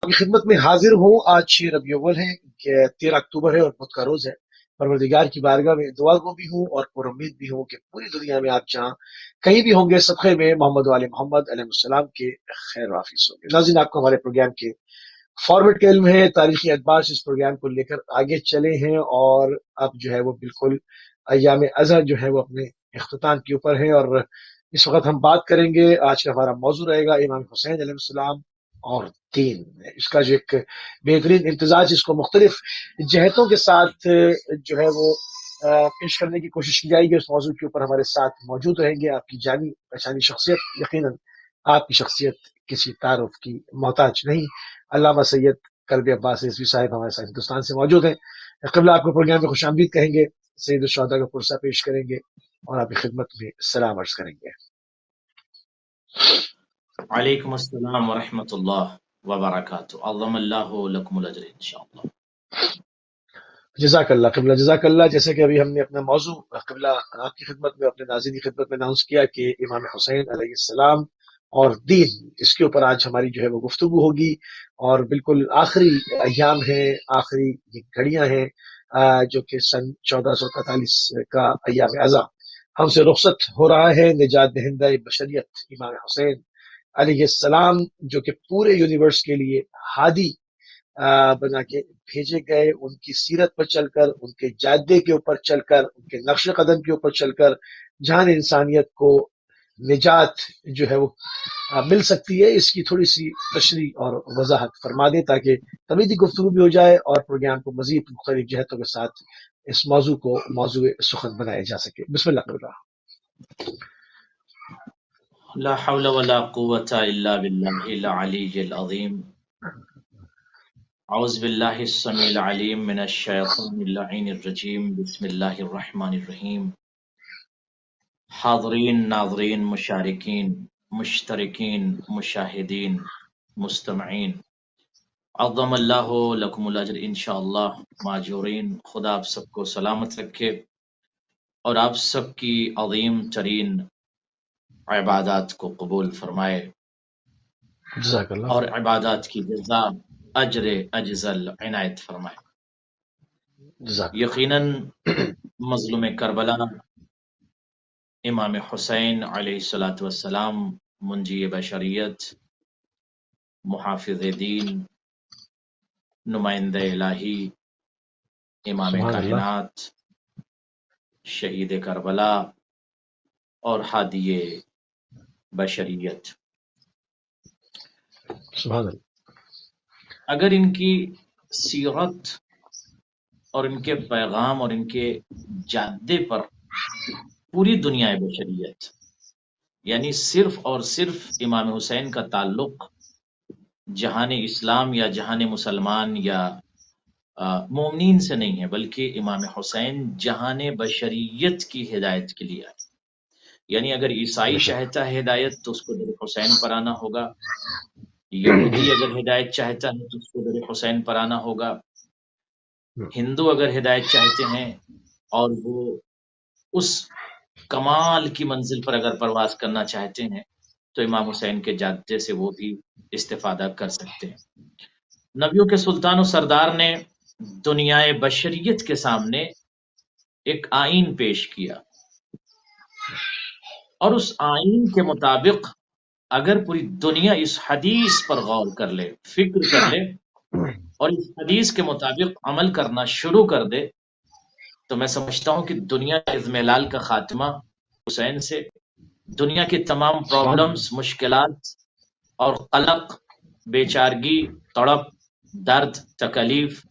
کی خدمت میں حاضر ہوں۔ آج 6 ربیع الاول ہے کہ 13 اکتوبر ہے اور بدھ کا روز ہے۔ پروردگار کی بارگاہ میں دعا گو بھی ہوں اور پر امید بھی ہوں کہ پوری دنیا میں آپ جہاں کہیں بھی ہوں گے صدقے میں محمد وآل محمد علیہ السلام کے خیر وافظ ہوں گے۔ ناظرین، آپ کو ہمارے پروگرام کے فارمیٹ کا علم ہے، تاریخی اخبار سے اس پروگرام کو لے کر آگے چلے ہیں اور اب جو ہے وہ بالکل ایام اضحیٰ جو ہے وہ اپنے اختتام کے اوپر ہے، اور اس وقت ہم بات کریں گے، آج کا ہمارا موضوع رہے گا امام حسین علیہ السلام اور دین۔ اس کا جو ایک بہترین امتزاج، اس کو مختلف جہتوں کے ساتھ جو ہے وہ پیش کرنے کی کوشش کی جائے گی۔ اس موضوع کے اوپر ہمارے ساتھ موجود رہیں گے آپ کی جانی پہچانی شخصیت، یقیناً آپ کی شخصیت کسی تعارف کی محتاج نہیں، علامہ سید کلب عباس رضوی صاحب ہمارے ساتھ ہندوستان سے موجود ہیں۔ قبلہ آپ کو پروگرام میں خوش آمدید کہیں گے، سید الشہداء کا پرسہ پیش کریں گے اور آپ کی خدمت میں سلام عرض کریں گے۔ وعلیکم السلام ورحمۃ اللہ وبرکاتہ۔ اعظم اللہ لکم الاجر انشاءاللہ۔ جزاک اللہ قبلہ، جزاک اللہ۔ جیسے کہ ابھی ہم نے اپنا موضوع قبلہ آپ کی خدمت میں، اپنے ناظرین کی خدمت میں اناؤنس کیا کہ امام حسین علیہ السلام اور دین، اس کے اوپر آج ہماری جو ہے وہ گفتگو ہوگی، اور بالکل آخری ایام ہیں، آخری یہ گھڑیاں ہیں جو کہ سن 1443 کا ایام اعزاں ہم سے رخصت ہو رہا ہے۔ نجات دہندہ بشریت امام حسین علیہ السلام، جو کہ پورے یونیورس کے لیے ہادی بنا کے بھیجے گئے، ان کی سیرت پر چل کر، ان کے جادے کے اوپر چل کر، ان کے نقش قدم کے اوپر چل کر جہاں انسانیت کو نجات جو ہے وہ مل سکتی ہے، اس کی تھوڑی سی تشریح اور وضاحت فرما دیں تاکہ طویل گفتگو بھی ہو جائے اور پروگرام کو مزید مختلف جہتوں کے ساتھ اس موضوع کو موضوع سخن بنایا جا سکے۔ بسم اللہ الرحمن الرحیم۔ لا حول ولا قوة الا باللہ العلی العظیم۔ اعوذ باللہ السمیع العلیم من الشیطان اللعین الرجیم۔ بسم اللہ الرحمن الرحیم۔ حاضرین، ناظرین، مشارکین، مشترکین، مشاہدین، مستمعین، عظم اللہ لکم الاجر انشاءاللہ۔ ماجورین، خدا آپ سب کو سلامت رکھے اور آپ سب کی عظیم ترین عبادات کو قبول فرمائے جزاک اللہ۔ اور عبادات کی جزا اجر اجزل عنایت فرمائے۔ جزاک اللہ۔ یقیناً مظلوم کربلا امام حسین علیہ السلام منجی بشریت، محافظ دین، نمائندہ الہی، امام سبحان اللہ۔ کائنات، شہید کربلا اور ہادی بشریت۔ سبحان اللہ۔ اگر ان کی سیرت اور ان کے پیغام اور ان کے جادے پر پوری دنیا بشریت، یعنی صرف اور صرف امام حسین کا تعلق جہان اسلام یا جہان مسلمان یا مومنین سے نہیں ہے، بلکہ امام حسین جہان بشریت کی ہدایت کے لیے ہے۔ یعنی اگر عیسائی چاہتا ہے ہدایت تو اس کو در حسین پر آنا ہوگا، یہودی اگر ہدایت چاہتا ہے تو اس کو در حسین پر آنا ہوگا، ہندو اگر ہدایت چاہتے ہیں اور وہ اس کمال کی منزل پر اگر پرواز کرنا چاہتے ہیں تو امام حسین کے جادے سے وہ بھی استفادہ کر سکتے ہیں۔ نبیوں کے سلطان و سردار نے دنیا بشریت کے سامنے ایک آئین پیش کیا، اور اس آئین کے مطابق اگر پوری دنیا اس حدیث پر غور کر لے، فکر کر لے اور اس حدیث کے مطابق عمل کرنا شروع کر دے تو میں سمجھتا ہوں کہ دنیا کے اضمحلال کا خاتمہ حسین سے، دنیا کی تمام پرابلمز، مشکلات اور قلق، بے چارگی، تڑپ، درد، تکلیف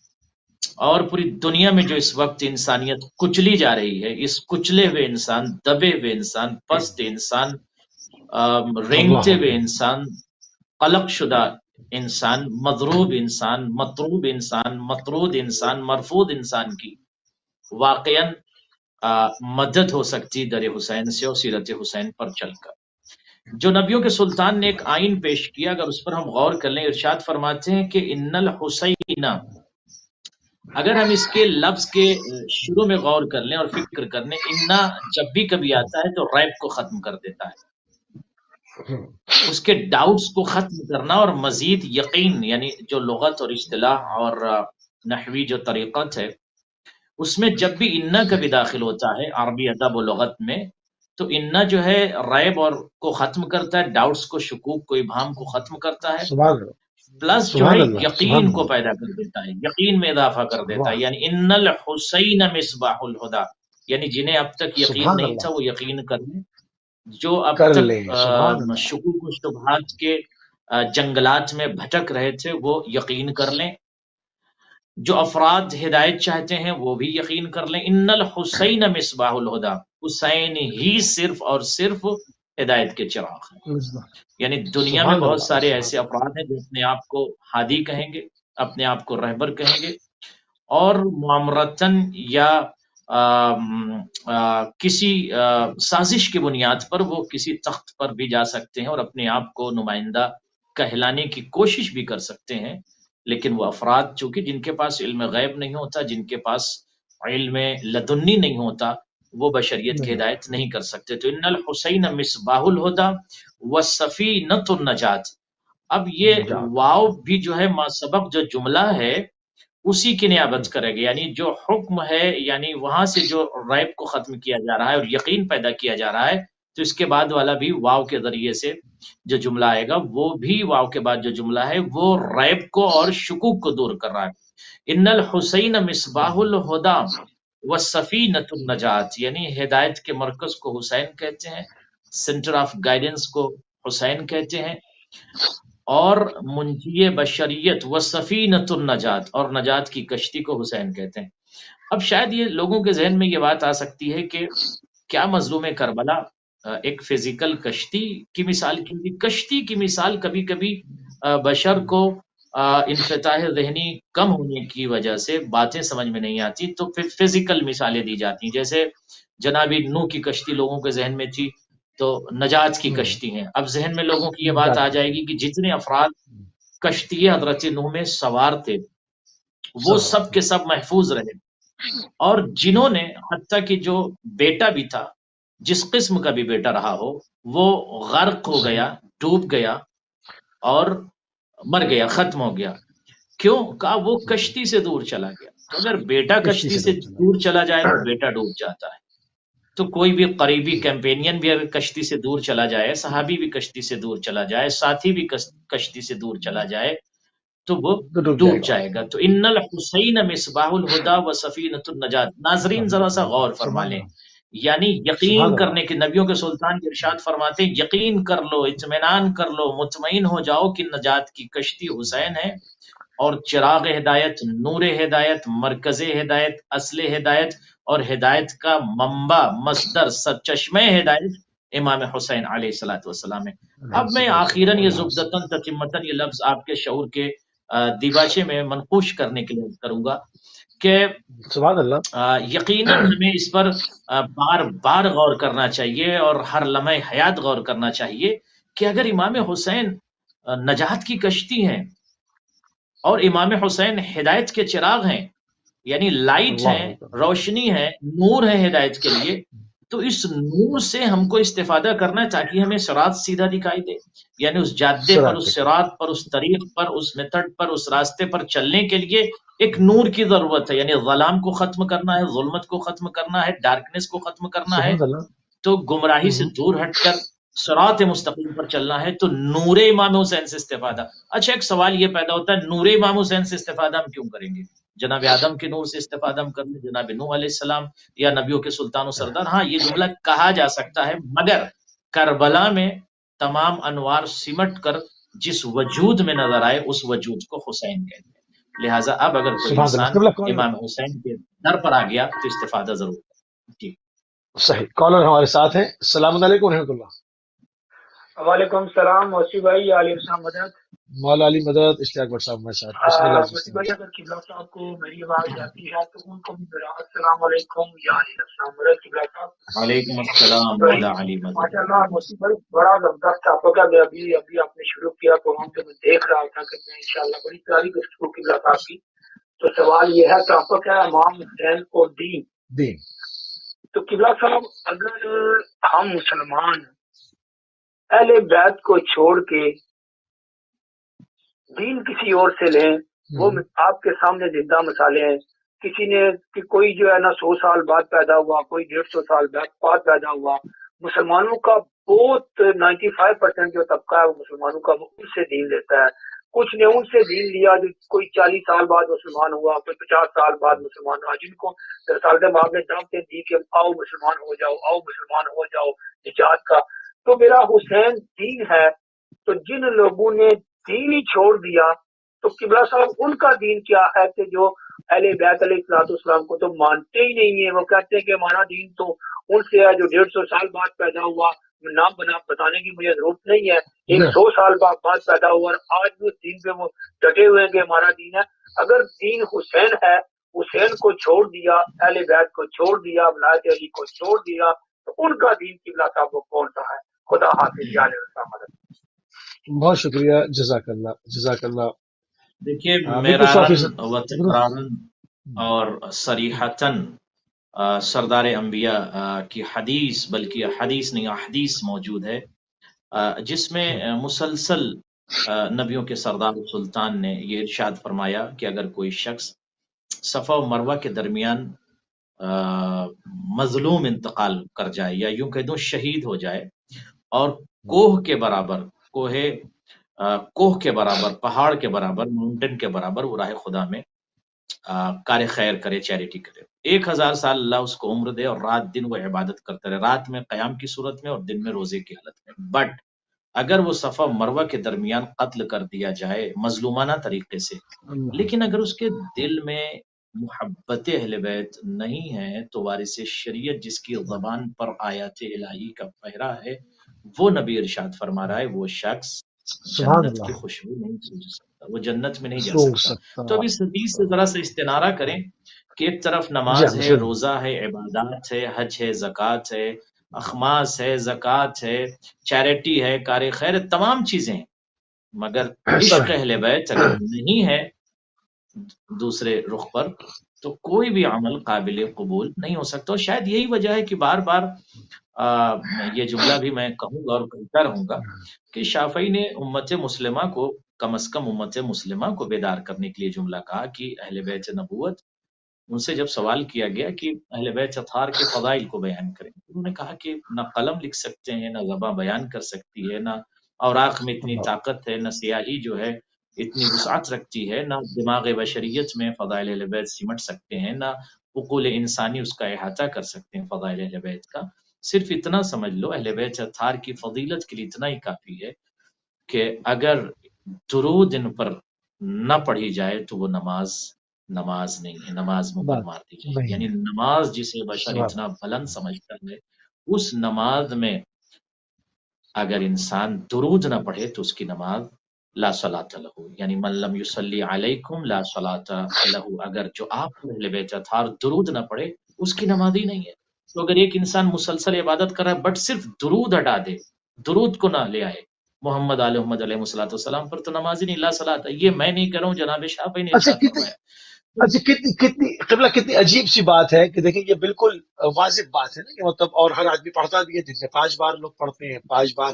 اور پوری دنیا میں جو اس وقت انسانیت کچلی جا رہی ہے، اس کچلے ہوئے انسان، دبے ہوئے انسان، پست انسان، رینگتے ہوئے انسان، قلق شدہ انسان، مضروب انسان، مطروب انسان، مطرود انسان، مرفوض انسان کی واقعاً مدد ہو سکتی در حسین سے اور سیرت حسین پر چل کر۔ جو نبیوں کے سلطان نے ایک آئین پیش کیا، اگر اس پر ہم غور کر لیں، ارشاد فرماتے ہیں کہ ان الحسین، اگر ہم اس کے لفظ کے شروع میں غور کر لیں اور فکر کر لیں، انا جب بھی کبھی آتا ہے تو ریب کو ختم کر دیتا ہے، اس کے ڈاؤٹس کو ختم کرنا اور مزید یقین، یعنی جو لغت اور اصطلاح اور نحوی جو طریقت ہے اس میں جب بھی انا کا بھی داخل ہوتا ہے عربی ادب و لغت میں، تو انا جو ہے ریب اور کو ختم کرتا ہے، ڈاؤٹس کو، شکوک کو، ابہام کو ختم کرتا ہے، سبحان اللہ، پلس جو ہے سبحان اللہ، سبحان یقین کو اللہ، پیدا کر دیتا ہے، یقین میں اضافہ کر دیتا ہے، واہ، یعنی ان الحسین مصباح الہدا، یعنی جنہیں اب تک یقین سبحان نہیں اللہ، تھا وہ یقین کر لیں، جو اب کر تک لیں، سبحان اللہ، شکوک و شبہات کے جنگلات میں بھٹک رہے تھے وہ یقین کر لیں، جو افراد ہدایت چاہتے ہیں وہ بھی یقین کر لیں، ان الحسین مصباح الہدا، حسین ہی صرف اور صرف ہدایت کے چراغ ہیں۔ یعنی دنیا میں سبحان بہت اللہ، سارے سبحان ایسے افراد ہیں جو اپنے آپ کو ہادی کہیں گے، اپنے آپ کو رہبر کہیں گے، اور معامرتن یا کسی سازش کی بنیاد پر وہ کسی تخت پر بھی جا سکتے ہیں اور اپنے آپ کو نمائندہ کہلانے کی کوشش بھی کر سکتے ہیں، لیکن وہ افراد چونکہ جن کے پاس علم غیب نہیں ہوتا، جن کے پاس علم لدنی نہیں ہوتا، وہ بشریت کی اللہ، ہدایت نہیں کر سکتے۔ تو ان الحسین مصباح الہدا وسفینۃ النجات، اب یہ نجات، واو بھی جو ہے ما سبق جو جملہ ہے اسی کی نیابت کرے گا، یعنی جو حکم ہے، یعنی وہاں سے جو ریب کو ختم کیا جا رہا ہے اور یقین پیدا کیا جا رہا ہے، تو اس کے بعد والا بھی واو کے ذریعے سے جو جملہ آئے گا وہ بھی واو کے بعد جو جملہ ہے وہ ریب کو اور شکوک کو دور کر رہا ہے۔ ان الحسین مصباح الہدا وسفینۃ النجات، یعنی ہدایت کے مرکز کو حسین کہتے ہیں، سینٹر آف گائیڈنس کو حسین کہتے ہیں، اور منجی بشریت و سفینۃ النجات، اور نجات کی کشتی کو حسین کہتے ہیں۔ اب شاید یہ لوگوں کے ذہن میں یہ بات آ سکتی ہے کہ کیا مظلوم کربلا ایک فزیکل کشتی کی مثال کی تھی؟ کشتی کی مثال کبھی کبھی بشر کو انفتاح ذہنی کم ہونے کی وجہ سے باتیں سمجھ میں نہیں آتی، تو پھر فزیکل مثالیں دی جاتی ہیں، جیسے جناب نوح کی کشتی لوگوں کے ذہن میں تھی تو نجات کی کشتی ہیں، اب ذہن میں لوگوں کی یہ بات آ نجات، جائے گی کہ جتنے افراد کشتی حضرت نوح میں سوار تھے وہ سب، سب کے سب محفوظ رہے، اور جنہوں نے حتیٰ کہ جو بیٹا بھی تھا، جس قسم کا بھی بیٹا رہا ہو، وہ غرق ہو صحیح، گیا، ڈوب گیا اور مر گیا، ختم ہو گیا۔ کیوں؟ کہا وہ کشتی سے دور چلا گیا، تو اگر بیٹا کشتی کشتی سے سے دور چلا دور چلا جائے تو بیٹا ڈوب جاتا ہے، تو کوئی بھی قریبی گیا، کیمپینین بھی اگر کشتی سے دور چلا جائے، صحابی بھی کشتی سے دور چلا جائے، ساتھی بھی کشتی سے دور چلا جائے، تو وہ تو ڈوب جائے ڈوب گا، جائے گا۔ تو ان الحسین مصباح الہدا و سفینۃ النجات، ناظرین ذرا سا غور فرما سبحان لیں، اللہ، یعنی سبحان یقین اللہ، کرنے کے، نبیوں کے سلطان کے ارشاد فرماتے ہیں یقین کر لو، اطمینان کر لو، مطمئن ہو جاؤ کہ نجات کی کشتی حسین ہے، اور چراغ ہدایت، نور ہدایت، مرکز ہدایت، اصل ہدایت اور ہدایت کا منبع، مصدر، سرچشمہ ہدایت امام حسین علیہ الصلوۃ والسلام ہے۔ اب میں آخیراً یہ زبدتاً تتمتاً یہ لفظ آپ کے شعور کے دیباچے میں منقوش کرنے کے لیے کروں گا کہ سبحان اللہ، یقیناً ہمیں اس پر بار بار غور کرنا چاہیے اور ہر لمحہ حیات غور کرنا چاہیے کہ اگر امام حسین نجات کی کشتی ہیں اور امام حسین ہدایت کے چراغ ہیں، یعنی لائٹ اللہ ہیں، اکبر، روشنی ہے، نور ہے ہدایت کے لیے، تو اس نور سے ہم کو استفادہ کرنا ہے تاکہ ہمیں صراط سیدھا دکھائی دے، یعنی اس جادے پر، سرات اس دکھائے، صراط پر، اس طریق پر، اس میتھڈ پر، اس راستے پر چلنے کے لیے ایک نور کی ضرورت ہے، یعنی ظلام کو ختم کرنا ہے، ظلمت کو ختم کرنا ہے، ڈارکنیس کو ختم کرنا ہے، سبحان اللہ، تو گمراہی سے دور ہٹ کر صراط مستقیم پر چلنا ہے، تو نور امام حسین سے استفادہ۔ اچھا ایک سوال یہ پیدا ہوتا ہے، نور امام حسین سے استفادہ ہم کیوں کریں گے؟ جناب آدم کے نور سے استفادہ ہم کر لیں، جناب نوح علیہ السلام یا نبیوں کے سلطان و سردار، ہاں یہ جملہ کہا جا سکتا ہے، مگر کربلا میں تمام انوار سمٹ کر جس وجود میں نظر آئے اس وجود کو حسین کہتے ہیں، لہٰذا اب اگر کوئی سبحان اللہ، انسان قبلہ کالر، امام حسین کے در پر آ گیا تو استفادہ ضرور کرے۔ جی صحیح، کالر ہمارے ساتھ ہیں، السلام علیکم ورحمۃ اللہ، وعلیکم السلام موسی بھائی، علیہ السلام مدد۔ مولا علی مدد، اشتیاق بٹ صاحب ہمارے ساتھ، بسم اللہ جی، موسی بھائی اگر قبلہ صاحب کو میری آواز جاتی ہے تو ان کو بھی میرا السلام علیکم یا علیہ السلام مدد قبلہ صاحب۔ وعلیکم السلام بھائی مولا علی مدد۔ ماشاء اللہ موسی بھائی بڑا زبردست ٹاپک ہے، ابھی آپ نے شروع کیا پروگرام تو میں دیکھ رہا تھا کہ میں انشاءاللہ بڑی پیاری گفتگو قبلہ صاحب کی۔ تو سوال یہ ہے، ٹاپک ہے امام حسین اور دین۔ دین، تو قبلہ صاحب اگر ہم مسلمان اہل بیت کو چھوڑ کے دین کسی اور سے لیں، وہ آپ کے سامنے زندہ مثالیں ہیں. کسی نے کہ کوئی جو ہے نا 100 سال بعد پیدا ہوا، کوئی 150 سال بعد پیدا ہوا. مسلمانوں کا بہت 95% جو طبقہ ہے وہ مسلمانوں کا، وہ ان سے دین لیتا ہے. کچھ نے ان سے دین لیا جو کوئی 40 سال بعد مسلمان ہوا، کوئی 50 سال بعد مسلمان ہوا، جن کو رسالت مآب نے دعوتیں دی کہ آؤ مسلمان ہو جاؤ، آؤ مسلمان ہو جاؤ نجات کا. تو میرا حسین دین ہے. تو جن لوگوں نے دین ہی چھوڑ دیا تو قبلہ صاحب ان کا دین کیا ہے کہ جو اہل بیت علیہ الصلوۃ والسلام کو تو مانتے ہی نہیں ہیں. وہ کہتے ہیں کہ ہمارا دین تو ان سے ہے جو 150 سال بعد پیدا ہوا. نام بتانے کی مجھے ضرورت نہیں ہے. 100 سال بعد پیدا ہوا اور آج بھی اس دین پہ وہ ڈٹے ہوئے ہیں کہ ہمارا دین ہے. اگر دین حسین ہے، حسین کو چھوڑ دیا، اہل بیت کو چھوڑ دیا، ولایت علی کو چھوڑ دیا، تو ان کا دین قبلہ صاحب وہ کون سا ہے؟ خدا حافظ یا مدد. بہت شکریہ، جزاک اللہ، جزاک اللہ. دیکھیے بالکل 100% میرارن و تکرارن اور صریحتاً سردار انبیاء کی حدیث، بلکہ حدیث نہیں احادیث موجود ہے جس میں مسلسل نبیوں کے سردار سلطان نے یہ ارشاد فرمایا کہ اگر کوئی شخص صفا و مروہ کے درمیان مظلوم انتقال کر جائے، یا یوں کہہ دوں شہید ہو جائے، اور کوہ کے برابر کوہ کے برابر، پہاڑ کے برابر، ماؤنٹین کے برابر وہ راہ خدا میں کار خیر کرے، چیریٹی کرے، 1000 سال اللہ اس کو عمر دے اور رات دن وہ عبادت کرتا رہے، رات میں قیام کی صورت میں اور دن میں روزے کی حالت میں. بٹ اگر وہ صفا مروہ کے درمیان قتل کر دیا جائے مظلومانہ طریقے سے، لیکن اگر اس کے دل میں محبت اہل بیت نہیں ہے تو وارث شریعت جس کی زبان پر آیات الہی کا پہرا ہے، وہ نبی ارشاد فرما رہا ہے وہ شخص سبحان جنت کی اللہ، خوشبو نہیں سوچ سکتا، وہ جنت میں نہیں جا سوچ سکتا. سکتا. تو اب اس حدیث سے ذرا سا استنارہ کریں کہ ایک طرف جی نماز ہاں، ہے، روزہ ہے، عبادات ہے، حج ہے، زکوٰۃ ہے، اخماس ہے، زکوٰۃ ہے، چیریٹی ہے، کار خیر ہے، تمام چیزیں ہیں، مگر سب عشق ہے. اہل بیت اگر نہیں ہے دوسرے رخ پر تو کوئی بھی عمل قابل قبول نہیں ہو سکتا. اور شاید یہی وجہ ہے کہ بار بار یہ جملہ بھی میں کہوں گا اور کہتا رہوں گا کہ شافعی نے امت مسلمہ کو، کم از کم امت مسلمہ کو بیدار کرنے کے لیے جملہ کہا کہ اہل بیت نبوت، ان سے جب سوال کیا گیا کہ اہل بیت اطہار کے فضائل کو بیان کریں، انہوں نے کہا کہ نہ قلم لکھ سکتے ہیں، نہ زباں بیان کر سکتی ہے، نہ اوراق میں اتنی طاقت ہے، نہ سیاہی جو ہے اتنی وسعت رکھتی ہے، نہ دماغ بشریت میں فضائل اہل بیت سمٹ سکتے ہیں، نہ عقول انسانی اس کا احاطہ کر سکتے ہیں فضائل اہل بیت کا. صرف اتنا سمجھ لو اہل بیت اطہار کی فضیلت کے لیے اتنا ہی کافی ہے کہ اگر درود ان پر نہ پڑھی جائے تو وہ نماز نہیں ہے، نماز منہ پر بات مار دی جائے. نہیں یعنی ہے. نماز جسے بشر سبحان اتنا بلند سمجھتا ہے، اس نماز میں اگر انسان درود نہ پڑھے تو اس کی نماز لا صلاۃ لہ، یعنی من لم یصلی علیکم لا صلاۃ لہ، اگر جو آپ اہل بیت اطہار درود نہ پڑھے اس کی نماز ہی نہیں ہے. تو اگر ایک انسان مسلسل عبادت کر رہا ہے بٹ صرف درود ہٹا دے، درود کو نہ لے آئے محمد علیہ الصلوۃ والسلام پر، تو نماز ہی نہیں، لا صلاۃ. یہ میں نہیں کہہ رہا ہوں، جناب شافعی نے اچھا ارشاد کتنی فرمایا. اچھا کتنی قبلہ کتنی عجیب سی بات ہے کہ دیکھیں یہ بالکل واضح بات ہے نا کہ مطلب، اور ہر آدمی پڑھتا بھی ہے، دن میں 5 بار لوگ پڑھتے ہیں، 5 بار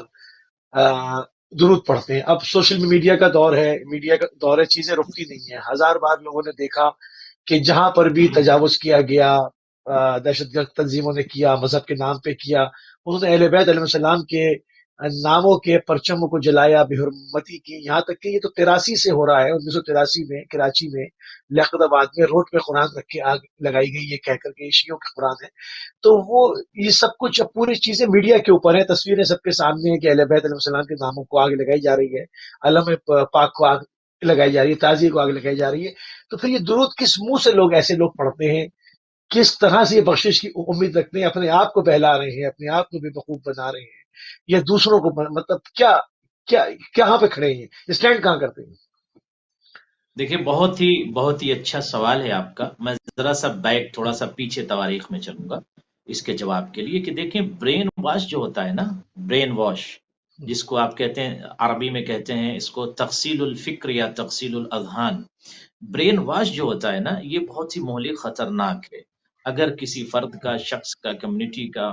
درود پڑھتے ہیں. اب سوشل میڈیا کا دور ہے، میڈیا کا دور ہے، چیزیں رکتی نہیں ہیں. 1000 بار لوگوں نے دیکھا کہ جہاں پر بھی تجاوز کیا گیا، دہشت گرد تنظیموں نے کیا، مذہب کے نام پہ کیا، انہوں نے اہل بیت علیہ السلام کے ناموں کے پرچموں کو جلایا، بے حرمتی کی. یہاں تک کہ یہ تو 83 سے ہو رہا ہے. 1983 میں کراچی میں لیاقت آباد میں روڈ پہ قرآن رکھ کے آگ لگائی گئی، یہ کہہ کر کے شیعوں کے قرآن ہے. تو وہ یہ سب کچھ اب پوری چیزیں میڈیا کے اوپر ہیں، تصویریں سب کے سامنے ہیں کہ اہل بیت علیہ السلام کے ناموں کو آگ لگائی جا رہی ہے، علم پاک کو آگ لگائی جا رہی ہے، تعزیے کو آگ لگائی جا رہی ہے. تو پھر یہ درود کس منہ سے لوگ ایسے لوگ پڑھتے ہیں؟ کس طرح سے یہ بخشش کی امید رکھتے ہیں؟ اپنے آپ کو بہلا رہے ہیں، اپنے آپ کو بے وقوف بنا رہے ہیں، یا دوسروں کو مطلب کیا کیا کہاں پہ کھڑے ہیں؟ اسٹینڈ کہاں کرتے ہیں؟ دیکھیے بہت ہی اچھا سوال ہے آپ کا. میں ذرا سا بیک تھوڑا سا پیچھے تواریخ میں چلوں گا اس کے جواب کے لیے کہ دیکھیں برین واش جو ہوتا ہے نا، برین واش جس کو آپ کہتے ہیں، عربی میں کہتے ہیں اس کو تغسیل الفکر یا تغسیل الاذہان. برین واش جو ہوتا ہے نا، یہ بہت ہی مہلک خطرناک ہے. اگر کسی فرد کا، شخص کا، کمیونٹی کا،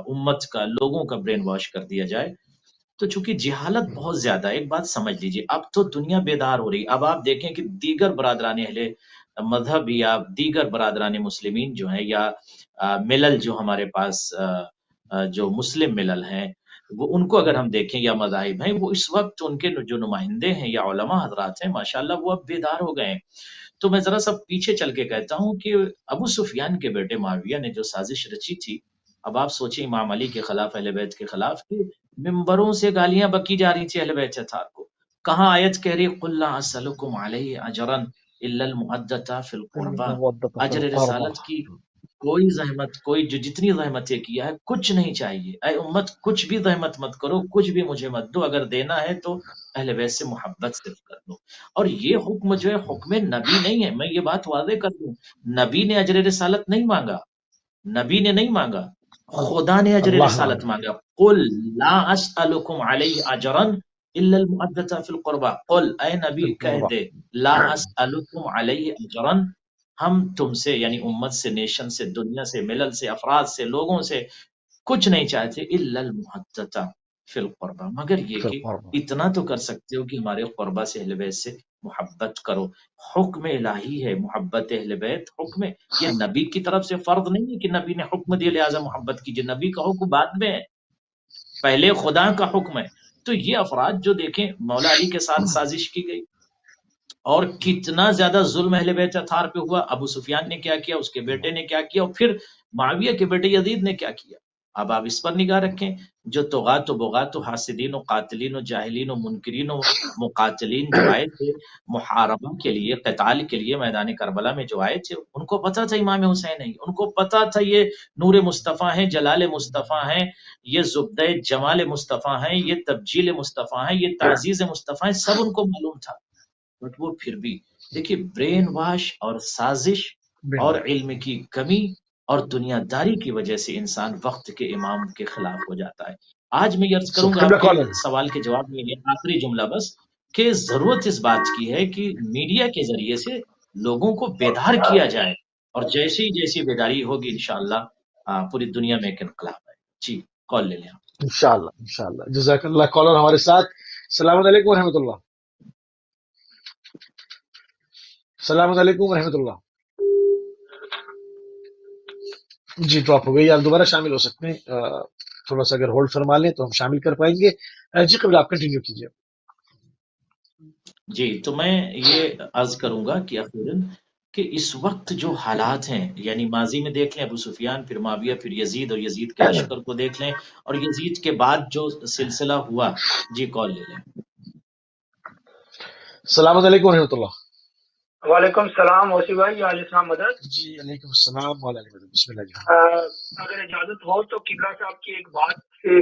امت کا، لوگوں کا برین واش کر دیا جائے تو چونکہ جہالت بہت زیادہ ہے، ایک بات سمجھ لیجیے، اب تو دنیا بیدار ہو رہی، اب آپ دیکھیں کہ دیگر برادران اہل مذہب یا دیگر برادران مسلمین جو ہیں یا ملل جو ہمارے پاس جو مسلم ملل ہیں، وہ ان کو اگر ہم دیکھیں یا مذاہب ہیں، وہ اس وقت ان کے جو نمائندے ہیں یا علماء حضرات ہیں ماشاءاللہ وہ اب بیدار ہو گئے ہیں۔ تو میں ذرا سا پیچھے چل کے کہتا ہوں کہ ابو سفیان کے بیٹے معاویہ نے جو سازش رچی تھی، اب آپ سوچیں امام علی کے خلاف، اہل بیت کے خلاف، کہ ممبروں سے گالیاں بکی جا رہی تھی اہل بیت اتھار کو۔ کہاں آیت کہہ رہی قل لا اسألکم علیہ اجرا الا المودۃ فی القربى، المودة في اجر القربى. رسالت کی کوئی زحمت، کوئی جو جتنی زحمتیں کیا ہے کچھ نہیں چاہیے، اے امت کچھ بھی زحمت مت کرو، کچھ بھی مجھے مت دو، اگر دینا ہے تو اہل بیت سے محبت صرف کر دو۔ اور یہ حکم جو ہے حکم نبی نہیں ہے، میں یہ بات واضح کر دوں، نبی نے اجر رسالت نہیں مانگا، نبی نے نہیں مانگا، خدا نے اجر اللہ رسالت مانگا. مانگا۔ قل لا اسألکم علیہ اجرا الا المودۃ فی القربى، قل اے في نبی کہہ القربى. دے لا اسألکم علیہ اجرا، ہم تم سے یعنی امت سے، نیشن سے، دنیا سے، ملل سے، افراد سے، لوگوں سے کچھ نہیں چاہتے الا المحدۃ فی القربہ، مگر یہ في کہ القربى. اتنا تو کر سکتے ہو کہ ہمارے قربہ سے، اہل بیت سے محبت کرو۔ حکم الہی ہے محبت اہل بیت، حکم ہے، یہ نبی کی طرف سے فرض نہیں ہے کہ نبی نے حکم دیا لہٰذا محبت کیجیے، نبی کا حکم بعد میں ہے، پہلے خدا کا حکم ہے۔ تو یہ افراد جو دیکھیں مولا علی کے ساتھ سازش کی گئی، اور کتنا زیادہ ظلم اہل بیت اطہار پہ ہوا، ابو سفیان نے کیا کیا، اس کے بیٹے نے کیا کیا، اور پھر معاویہ کے بیٹے یزید نے کیا کیا۔ اب آپ اس پر نگاہ رکھیں، جو طغات و بغات و حاسدین و قاتلین و جاہلین و منکرین و مقاتلین جو آئے تھے محاربہ کے لیے، قتال کے لیے میدان کربلا میں جو آئے تھے، ان کو پتا تھا امام حسین ہیں، ان کو پتا تھا یہ نور مصطفیٰ ہیں، جلال مصطفیٰ ہیں، یہ زبدہ جمال مصطفیٰ ہیں، یہ تبجیل مصطفیٰ ہیں، یہ تعزیز مصطفیٰ ہیں، سب ان کو معلوم تھا۔ بٹ وہ پھر بھی دیکھیے برین واش اور سازش اور علم کی کمی اور دنیا داری کی وجہ سے انسان وقت کے امام کے خلاف ہو جاتا ہے۔ آج میں عرض کروں گا قبلہ آپ کے کالر. سوال کے جواب میں یہ آخری جملہ بس، کہ ضرورت اس بات کی ہے کہ میڈیا کے ذریعے سے لوگوں کو بیدار کیا جائے، اور جیسی جیسی بیداری ہوگی انشاءاللہ پوری دنیا میں ایک انقلاب ہے۔ جی کال لے لیں آپ۔ انشاءاللہ انشاءاللہ. جزاک اللہ. کالر ہمارے ساتھ. السلام علیکم ورحمۃ اللہ. السلام علیکم ورحمۃ اللہ. جی ڈراپ ہو گئی، آپ دوبارہ شامل ہو سکتے ہیں. تھوڑا سا اگر ہولڈ فرما لیں تو ہم شامل کر پائیں گے. جی قبل آپ کنٹینیو کیجیے. جی تو میں یہ عرض کروں گا کہ اخیراً کہ اس وقت جو حالات ہیں، یعنی ماضی میں دیکھ لیں ابو سفیان، پھر معاویہ، پھر یزید، اور یزید کے لشکر کو دیکھ لیں، اور یزید کے بعد جو سلسلہ ہوا۔ جی کال لے لیں۔ السلام علیکم ورحمۃ اللہ. وعلیکم السلام وسی بھائی، علیہ السلام مدد۔ جی علیکم السلام وعلیکم السلام. بسم اللہ جی. اگر اجازت ہو تو قبلہ صاحب کی ایک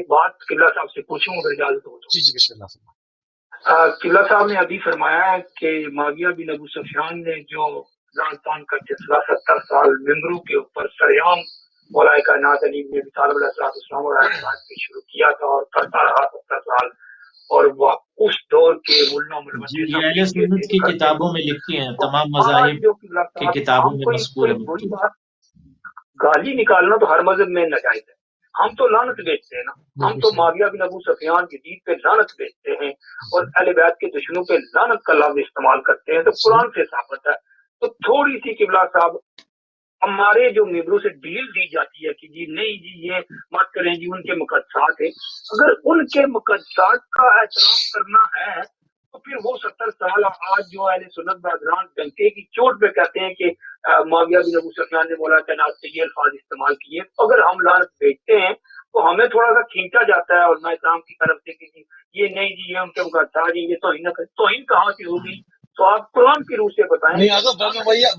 بات قبلہ صاحب سے پوچھوں، اگر اجازت ہو تو۔ جی جی بسم اللہ. قبلہ صاحب نے ابھی فرمایا ہے کہ معاویہ بن ابو سفیان نے جو رازدان کا سلسلہ 70 سال ممبروں کے اوپر سریعام مولا کائنات علی بن ابی طالب علیہ السلام اور اعتراض پہ شروع کیا تھا اور کرتا رہا 70 سال، اور وہ اس دور کے ملا جی ملوثے یہ سب اہل سنت کی کرتے کتابوں تھے۔ میں لکھی ہیں، تو تمام آج مذاہب جو قبلہ کی صاحب کتابوں ہم میں کوئی مذکور ہے بری مکتوب۔ بات، گالی نکالنا تو ہر مذہب میں ناجائز ہے، ہم تو لعنت بیچتے ہیں نا، ہم تو معاویہ بن ابو سفیان کی دید پہ لعنت بیچتے ہیں اور اہل بیت کے دشمنوں پہ لعنت کا لفظ استعمال کرتے ہیں، تو قرآن سے ثابت ہے۔ تو تھوڑی سی قبلہ صاحب ہمارے جو ممبروں سے ڈیل دی جاتی ہے کہ جی نہیں جی یہ مت کریں جی، ان کے مقدسات ہیں، اگر ان کے مقدسات کا احترام کرنا ہے تو پھر وہ 70 سال آج جو اہل سنت برادران ڈنکے کی چوٹ پہ کہتے ہیں کہ معاویہ بن ابو سفیان نے مولا کائنات سے یہ الفاظ استعمال کیے، اگر ہم لعنت بھیجتے ہیں تو ہمیں تھوڑا سا کھینچا جاتا ہے علماء کرام کی طرف سے کہ جی یہ نہیں جی یہ ان کے مقدسات ہیں، یہ توہین نہ کریں۔ توہین کہاں کی ہوگی؟ تو آپ قرآن کی روح سے بتائیں۔ نہیں آگا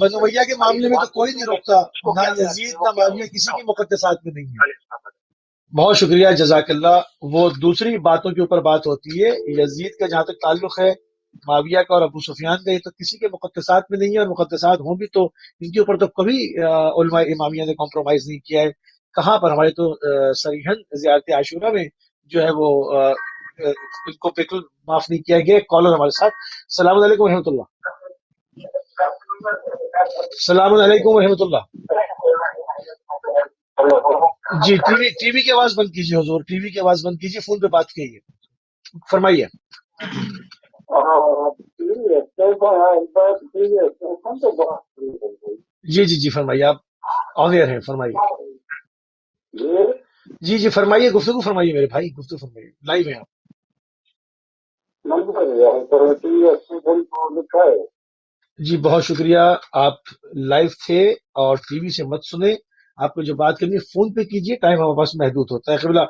بنو امیہ کے معاملے میں تو کوئی نہیں روکتا، نہ یزید نہ معاویہ کسی کی مقدسات میں نہیں ہے. بہت شکریہ جزاک اللہ. وہ دوسری باتوں کے اوپر بات ہوتی ہے، یزید کا جہاں تک تعلق ہے معاویہ کا اور ابو سفیان کا، یہ تو کسی کے مقدسات میں نہیں ہے، اور مقدسات ہوں بھی تو ان کے اوپر تو کبھی علماء امامیہ نے کمپرومائز نہیں کیا ہے. کہاں پر ہمارے تو صریحاً زیارت عاشورہ میں جو ہے وہ ان کو بالکل معاف نہیں کیا گیا. کالر ہمارے ساتھ. السلام علیکم ورحمۃ اللہ. السلام علیکم ورحمۃ اللہ. جی ٹی وی کی آواز بند کیجیے حضور، ٹی وی کی آواز بند کیجیے، فون پہ بات کیجیے. فرمائیے. جی جی جی فرمائیے, آپ آن ایئر ہیں, فرمائیے. جی جی فرمائیے, گفتگو فرمائیے میرے بھائی, گفتگو فرمائیے, لائیو ہیں آپ. جی بہت شکریہ, آپ لائیو تھے اور ٹی وی سے مت سنیں. آپ کو جو بات کرنی ہے فون پہ کیجیے, ٹائم ہمارے پاس محدود ہوتا ہے. قبلہ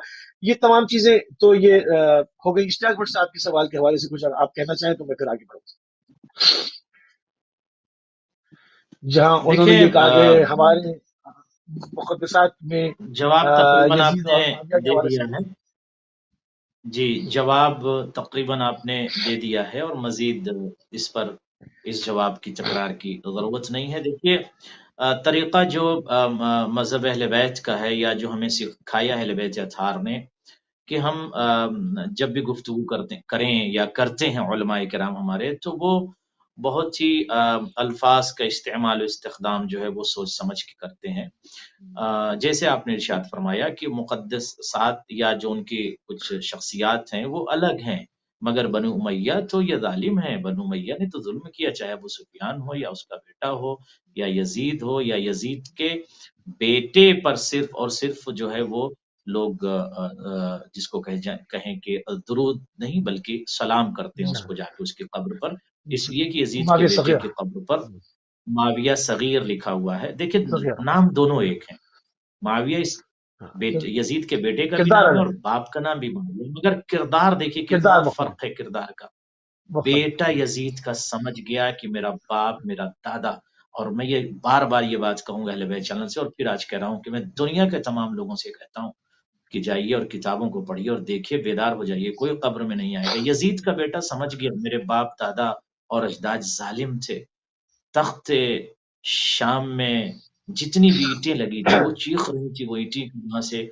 یہ تمام چیزیں تو یہ ہو گئی. اشتیاق بٹ صاحب کے سوال کے حوالے سے کچھ آپ کہنا چاہیں تو میں پھر آگے بڑھوں. جہاں انہوں نے دیکھیں یہ کہا کہ ہمارے مقدسات میں جواب تقریباً آپ یزید نے اور معاویہ کے دے حوالے دیا سے. ہے. جی جواب تقریباً آپ نے دے دیا ہے اور مزید اس جواب کی تکرار کی ضرورت نہیں ہے. دیکھیے طریقہ جو مذہب اہل بیت کا ہے یا جو ہمیں سکھایا اہل بیت اطہار نے کہ ہم جب بھی گفتگو کریں یا کرتے ہیں علماء کرام ہمارے, تو وہ بہت ہی الفاظ کا استعمال و استخدام جو ہے وہ سوچ سمجھ کے کرتے ہیں. جیسے آپ نے ارشاد فرمایا کہ مقدسات یا جو ان کی کچھ شخصیات ہیں وہ الگ ہیں, مگر بنو امیہ تو یہ ظالم ہیں. بنو امیہ نے تو ظلم کیا, چاہے ابو سفیان ہو یا اس کا بیٹا ہو یا یزید ہو یا یزید کے بیٹے پر صرف اور صرف جو ہے وہ لوگ جس کو کہیں کہ درود نہیں بلکہ سلام کرتے ہیں اس کو جا کے اس کی قبر پر, اس لیے کہ یزید کے معاویہ بیٹے صغیر. کی قبر پر معاویہ صغیر لکھا ہوا ہے. دیکھیں صغیر نام دونوں ایک ہیں, معاویہ یزید کے بیٹے کا بھی کردار نام ہے الگ اور ہے, باپ کا نام بھی معاویہ, مگر کردار دیکھیے کتنا کردار مختلف فرق ہے کردار کا. مختلف. بیٹا یزید کا سمجھ گیا کہ میرا باپ میرا دادا, اور میں یہ بار بار یہ بات کہوں گا اہل بیت چینل سے, اور پھر آج کہہ رہا ہوں کہ میں دنیا کے تمام لوگوں سے کہتا ہوں کہ جائیے اور کتابوں کو پڑھیے اور دیکھیے, بیدار ہو جائیے, کوئی قبر میں نہیں آئے گا. یزید کا بیٹا سمجھ گیا میرے باپ دادا اور اجداد ظالم تھے, تخت شام میں جتنی بھی اینٹیں لگی تھی وہ چیخ رہی تھی, وہ اینٹیں وہاں سے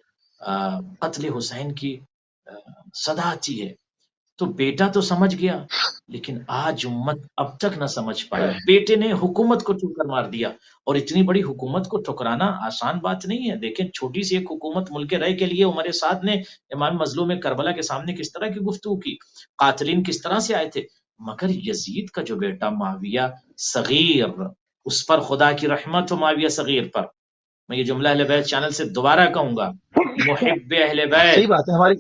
قتل حسین کی صدا آتی ہے. تو بیٹا تو سمجھ گیا, لیکن آج امت اب تک نہ سمجھ پائی. بیٹے نے حکومت کو ٹھوکر مار دیا, اور اتنی بڑی حکومت کو ٹھکرانا آسان بات نہیں ہے. دیکھیں چھوٹی سی ایک حکومت ملک رائے کے لیے عمر سعد نے امام مظلوم کربلا کے سامنے کس طرح کی گفتگو کی, قاتلین کس طرح سے آئے تھے. مگر یزید کا جو بیٹا معاویہ صغیر, اس پر خدا کی رحمت ہو معاویہ صغیر پر. میں یہ جملہ اہل بیت چینل سے دوبارہ کہوں گا, محب اہل بیت صحیح بات ہے, ہماری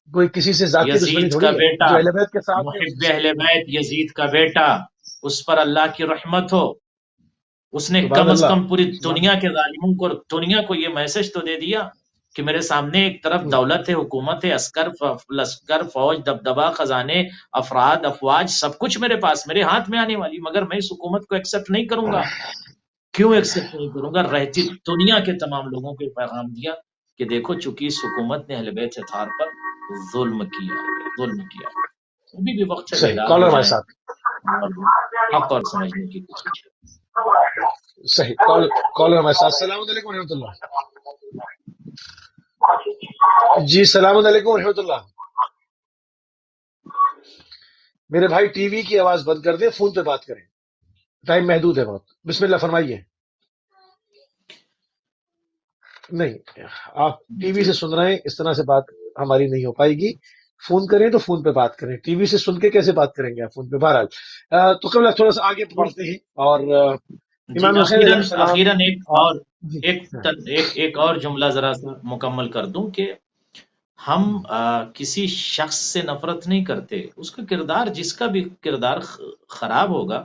کوئی کسی سے ذاتی دشمنی یزید کا تھوڑی ہے, بیٹا, جو اہل بیت کے ساتھ ہے محب اسی سے. اہل بیت یزید کا بیٹا, اس پر اللہ کی رحمت ہو. اس نے کم سبحان از اللہ, کم پوری سبحان دنیا کے ظالموں کو, دنیا کو یہ میسج تو دے دیا کہ میرے سامنے ایک طرف اللہ. دولت ہے, حکومت ہے, لشکر فوج دبدبا خزانے افراد افواج سب کچھ میرے پاس میرے ہاتھ میں آنے والی, مگر میں اس حکومت کو ایکسپٹ نہیں کروں گا. کیوں ایکسپٹ نہیں کروں گا؟ رہتی دنیا کے تمام لوگوں کو پیغام دیا کہ دیکھو چونکہ اس حکومت نے اہل بیت اطہار پر ظلم کیا, ظلم کیا. ابھی بھی وقت ہے, صحیح بیدار ہو کالر ہمارے جائیں ساتھ. اور حق اور سمجھنے کی کوشش کریں. صحیح کالر ہمارے ساتھ. السلام علیکم ورحمۃ اللہ. جی السلام علیکم ورحمۃ اللہ. میرے بھائی ٹی وی کی آواز بند کر دیں, فون پہ بات کریں, ٹائم محدود ہے بہت. بسم اللہ فرمائیے. نہیں, آپ ٹی وی سے سن رہے ہیں, اس طرح سے بات ہماری نہیں ہو پائے گی. فون کریں تو فون پہ بات کریں, ٹی وی سے سن کے کیسے بات کریں گے آپ فون پہ. بہرحال تو قبل تھوڑا سا آگے بڑھتے ہیں, اور جی امام حسین علیہ السلام. اخیراً ایک اور جی ایک اور جملہ ذرا سا مکمل کر دوں کہ ہم کسی شخص سے نفرت نہیں کرتے, اس کا کردار, جس کا بھی کردار خراب ہوگا.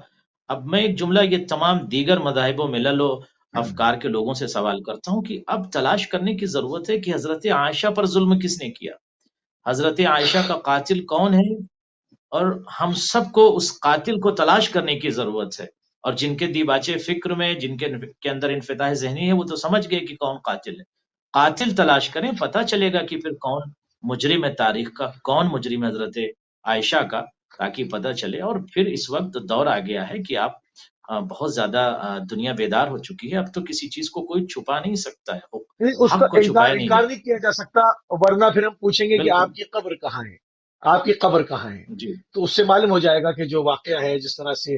اب میں ایک جملہ یہ تمام دیگر مذاہب و ملل و افکار کے لوگوں سے سوال کرتا ہوں کہ اب تلاش کرنے کی ضرورت ہے کہ حضرت عائشہ پر ظلم کس نے کیا, حضرت عائشہ کا قاتل کون ہے, اور ہم سب کو اس قاتل کو تلاش کرنے کی ضرورت ہے. اور جن کے دیباچے فکر میں, جن کے اندر انفتاح ذہنی ہے, وہ تو سمجھ گئے کہ کون قاتل ہے. قاتل تلاش کریں, پتہ چلے گا کہ پھر کون مجرم ہے تاریخ کا, کون مجرم ہے حضرت عائشہ کا, تاکہ پتہ چلے. اور پھر اس وقت دور آ گیا ہے کہ آپ بہت زیادہ دنیا بیدار ہو چکی ہے, اب تو کسی چیز کو کوئی چھپا نہیں سکتا ہے, اس کا حق کو چھپایا نہیں انکار جا نہیں کیا جا سکتا, ورنہ پھر ہم پوچھیں گے کہ بالکل. آپ کی قبر کہاں ہے, آپ کی قبر کہاں ہے. جی تو اس سے معلوم ہو جائے گا کہ جو واقعہ ہے, جس طرح سے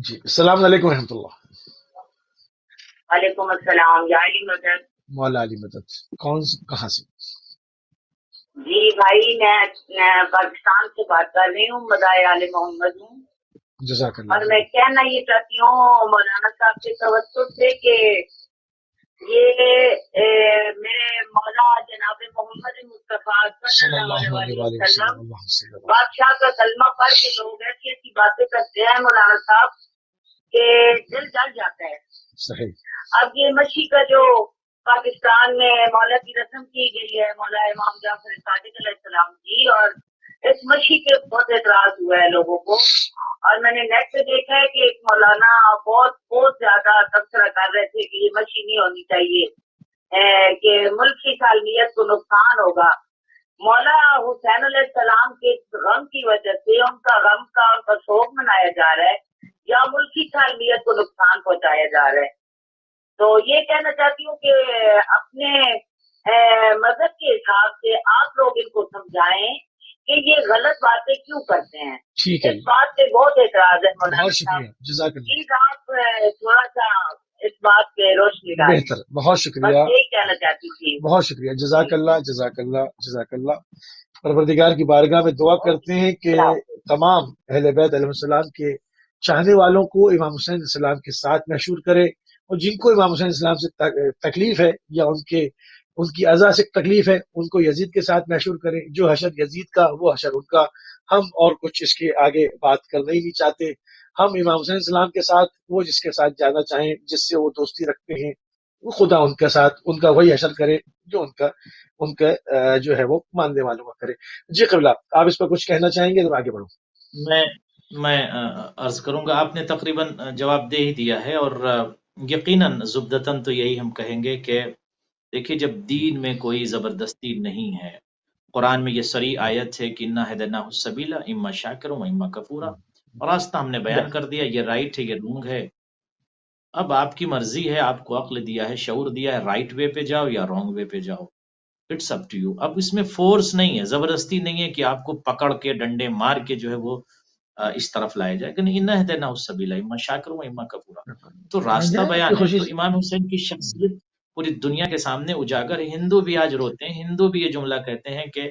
جی السلام علیکم ورحمۃ اللہ وعلیکم السلام یا علی مدد۔ مولا علی مدد کون کہاں سے جی بھائی میں پاکستان سے بات کر رہی ہوں، مدائے آل محمد ہوں، جزاک اور اللہ میں کہنا یہ چاہتی ہوں مولانا صاحب کے توسط سے کہ یہ میرے مولا جناب محمد مصطفیٰ صلی صلی اللہ اللہ علیہ علیہ وآلہ وسلم وسلم اللہ صلی اللہ بادشاہ کا کلمہ پڑھ کے لوگ ایسی ایسی باتیں کرتے ہیں مولانا صاحب کہ دل جل جاتا ہے۔ صحیح اب یہ مچھی کا جو پاکستان میں مولا کی رسم کی گئی ہے، مولا امام جعفر صادق علیہ السلام کی، اور اس مچھی کے بہت اعتراض ہوا ہے لوگوں کو، اور میں نے نیٹ پہ دیکھا ہے کہ ایک مولانا بہت زیادہ تبصرہ کر رہے تھے کہ یہ مچھی نہیں ہونی چاہیے، کہ ملک کی سالمیت کو نقصان ہوگا۔ مولا حسین علیہ السلام کے غم کی وجہ سے ان کا غم کا ان کا شوق منایا جا رہا ہے یا ملکی سالمیت کو نقصان پہنچایا جا رہا ہے؟ تو یہ کہنا چاہتی ہوں کہ اپنے مذہب کے حساب سے آپ لوگ ان کو سمجھائیں کہ یہ غلط باتیں کیوں کرتے ہیں۔ ٹھیک ہے اس بات پہ بہت اعتراض ہے مولانا بہت صاحب، شکریہ جزاک اللہ پلیز آپ تھوڑا سا اس بات پہ روشنی ڈالیں۔ بہتر بہت بس شکریہ یہی کہنا چاہتی تھی۔ بہت شکریہ جزاک اللہ جزاک اللہ جزاک اللہ پروردگار کی بارگاہ میں دعا کرتے ہیں کہ تمام اہل بیت علیہ السلام کے چاہنے والوں کو امام حسین علیہ السلام کے ساتھ محشور کرے، اور جن کو امام حسین علیہ السلام سے تکلیف ہے یا ان کی اذا سے تکلیف ہے ان کو یزید کے ساتھ محشور کرے۔ جو حشر یزید کا وہ حشر ان کا، ہم اور کچھ اس کے آگے بات کرنا ہی نہیں چاہتے۔ ہم امام حسین علیہ السلام کے ساتھ وہ جس کے ساتھ جانا چاہیں، جس سے وہ دوستی رکھتے ہیں، وہ خدا ان کے ساتھ ان کا وہی حشر کرے جو ان کا جو ہے وہ ماننے والوں کا کرے۔ جی قبلہ آپ اس پر کچھ کہنا چاہیں گے تو آگے بڑھو۔ میں عرض کروں گا، آپ نے تقریباً جواب دے ہی دیا ہے، اور یقیناً زبدتاً تو یہی ہم کہیں گے کہ دیکھیے جب دین میں کوئی زبردستی نہیں ہے، قرآن میں یہ صریح آیت ہے کہ انا ہدیناہ السبیل اما شاکرا و اما کفورا، اور راستہ ہم نے بیان کر دیا، یہ رائٹ ہے یہ رونگ ہے۔ اب آپ کی مرضی ہے، آپ کو عقل دیا ہے، شعور دیا ہے، رائٹ وے پہ جاؤ یا رونگ وے پہ جاؤ۔ It's up to you. اب اس میں فورس نہیں ہے، زبردستی نہیں ہے کہ آپ کو پکڑ کے ڈنڈے مار کے جو ہے وہ اس طرف لائے جائے کہ نہیں، انہ ہدینہ السبیل اما شاکر و اما کفورا. تو آئیں راستہ جائیں اپنی بیان ہے. خوشی تو سے. امام حسین کی شخصیت پوری دنیا کے سامنے اجاگر ہے. ہندو بھی آج روتے ہیں، ہندو بھی یہ جملہ کہتے ہیں کہ